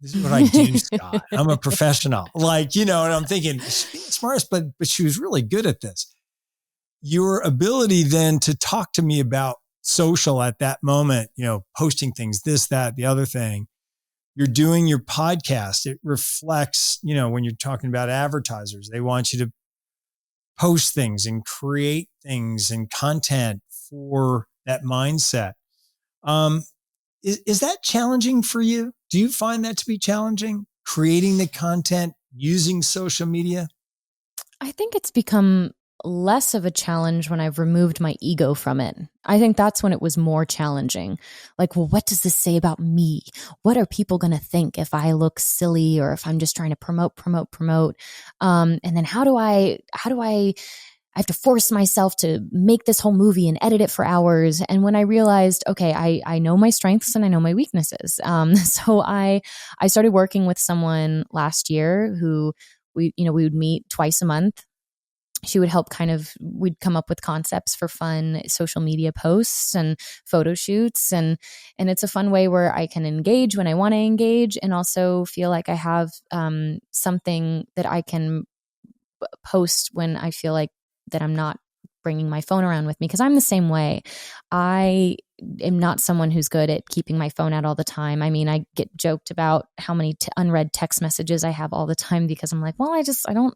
this is what I do, Scott. I'm a professional. And I'm thinking, she's smart, but she was really good at this. Your ability then to talk to me about social at that moment, posting things, this, that, the other thing. You're doing your podcast. It reflects, when you're talking about advertisers, they want you to post things and create things and content for that mindset. Is that challenging for you? Do you find that to be challenging, creating the content using social media? I think it's become less of a challenge when I've removed my ego from it. I think that's when it was more challenging. Like, well, what does this say about me? What are people going to think if I look silly, or if I'm just trying to promote? And then how do I have to force myself to make this whole movie and edit it for hours. And when I realized, okay, I know my strengths and I know my weaknesses. So I started working with someone last year who we would meet twice a month. she would help we'd come up with concepts for fun social media posts and photo shoots. And it's a fun way where I can engage when I want to engage, and also feel like I have something that I can post when I feel like that I'm not bringing my phone around with me, because I'm the same way. I am not someone who's good at keeping my phone out all the time. I mean, I get joked about how many unread text messages I have all the time, because I'm like, well, I don't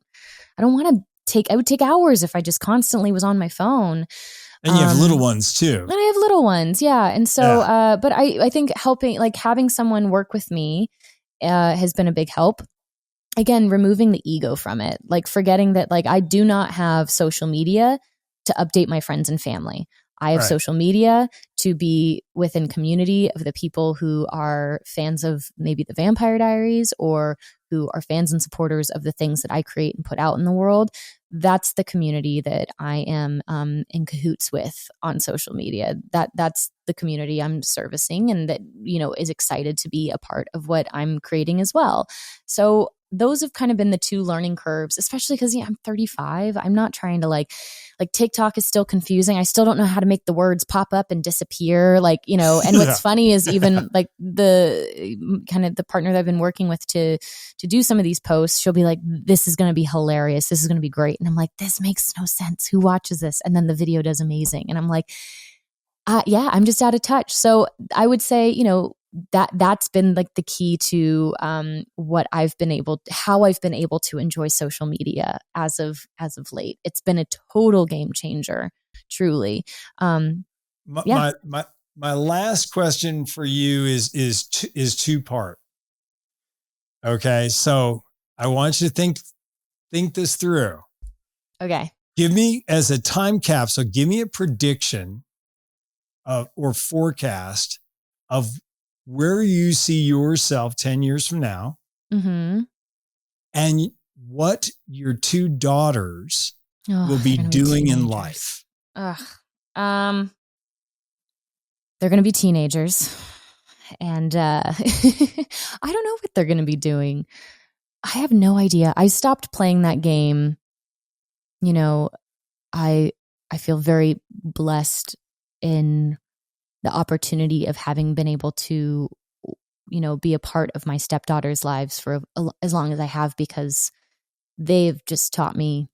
want to I would take hours if I just constantly was on my phone. And you have little ones too. And I have little ones. Yeah. And so, but I think having someone work with me has been a big help. Again, removing the ego from it, like forgetting that I do not have social media to update my friends and family. I have social media to be within community of the people who are fans of maybe the Vampire Diaries, or who are fans and supporters of the things that I create and put out in the world. That's the community that I am in cahoots with on social media. That's the community I'm servicing, and that, is excited to be a part of what I'm creating as well. So those have kind of been the two learning curves, especially because I'm 35. I'm not trying to like TikTok is still confusing. I still don't know how to make the words pop up and disappear. And what's funny is even the kind of the partner that I've been working with to do some of these posts, she'll be like, this is going to be hilarious. This is going to be great. And I'm like, this makes no sense. Who watches this? And then the video does amazing. And I'm like, I'm just out of touch. So I would say, that's been the key to how I've been able to enjoy social media as of late. It's been a total game changer, truly. My last question for you is two part. Okay, so I want you to think this through. Okay, give me, as a time capsule, give me a prediction or forecast of where you see yourself 10 years from now, and what your two daughters will be doing in life. They're going to be teenagers, and I don't know what they're going to be doing. I have no idea. I stopped playing that game. I feel very blessed in the opportunity of having been able to, be a part of my stepdaughters' lives for as long as I have, because they've just taught me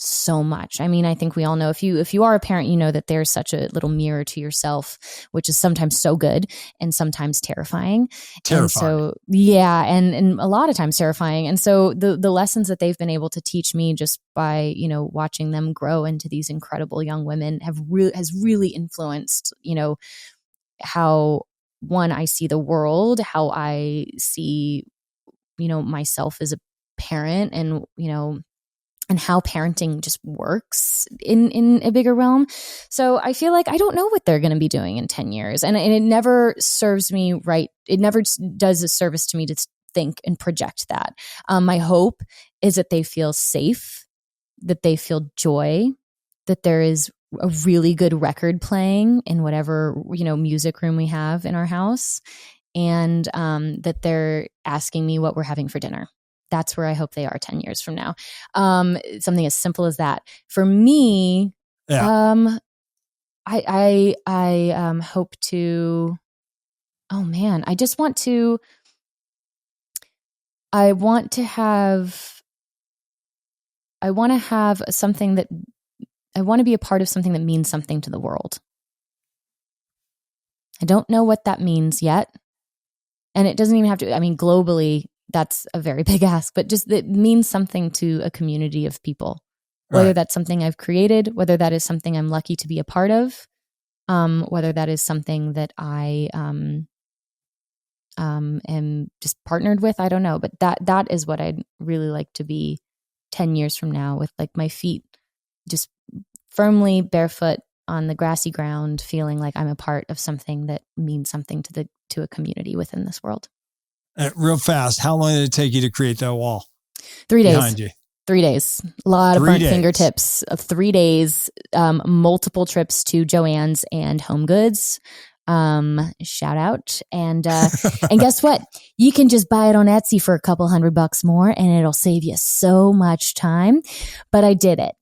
so much. I mean, I think we all know, if you are a parent, you know that there's such a little mirror to yourself, which is sometimes so good and sometimes terrifying. And so, and a lot of times terrifying. And so the lessons that they've been able to teach me just by, watching them grow into these incredible young women has really influenced, how, one, I see the world, how I see, myself as a parent, and, and how parenting just works in a bigger realm. So I feel like I don't know what they're going to be doing in 10 years. And it never serves me right. It never does a service to me to think and project that. My hope is that they feel safe, that they feel joy, that there is a really good record playing in whatever, music room we have in our house, and that they're asking me what we're having for dinner. That's where I hope they are 10 years from now. Something as simple as that. For me, I hope to, I just want to, I want to have something that, I want to be a part of something that means something to the world. I don't know what that means yet. And it doesn't even have to, globally, that's a very big ask, but just it means something to a community of people, whether that's something I've created, whether that is something I'm lucky to be a part of, whether that is something that I am just partnered with. I don't know, but that is what I'd really like to be 10 years from now, with my feet just firmly barefoot on the grassy ground, feeling like I'm a part of something that means something to a community within this world. Real fast, how long did it take you to create that wall? 3 days. Behind you? 3 days. A lot of burnt fingertips of 3 days, multiple trips to Joann's and Home Goods. Shout out. And guess what? You can just buy it on Etsy for a couple $100 more, and it'll save you so much time. But I did it.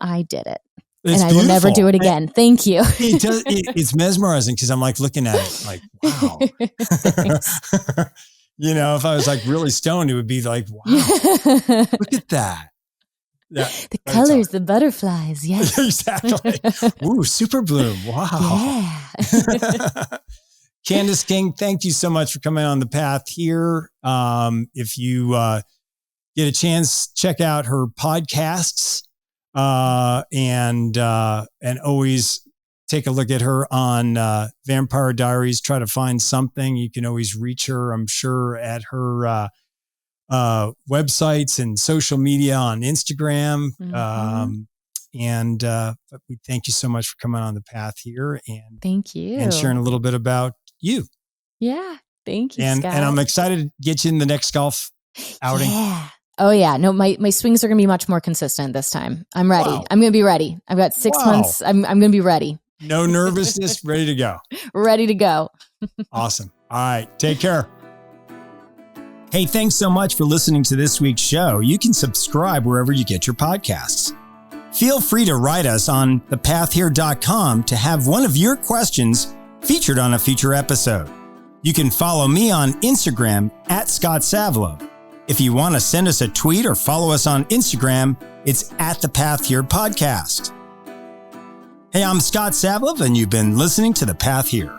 I did it. It's and I will never do it again. Thank you. It's mesmerizing because I'm like looking at it like, wow. If I was like really stoned, it would be like, wow, look at that. Yeah, the colors, the butterflies. Yes, exactly. Ooh, super bloom. Wow. Yeah. Candice King, thank you so much for coming on the path here. If you get a chance, check out her podcasts and always take a look at her on Vampire Diaries. Try to find something. You can always reach her, I'm sure, at her websites and social media on Instagram. But we thank you so much for coming on the path here and thank you and sharing a little bit about you. Yeah, thank you, Scott. And I'm excited to get you in the next golf outing. Yeah. Oh yeah, no, my swings are gonna be much more consistent this time. I'm ready. Wow. I'm gonna be ready. I've got 6 months. I'm gonna be ready. No nervousness, ready to go. Ready to go. Awesome. All right, take care. Hey, thanks so much for listening to this week's show. You can subscribe wherever you get your podcasts. Feel free to write us on thepathhere.com to have one of your questions featured on a future episode. You can follow me on Instagram at Scott Savlo. If you want to send us a tweet or follow us on Instagram, it's at The Path Here Podcast. Hey, I'm Scott Savlo, and you've been listening to The Path Here.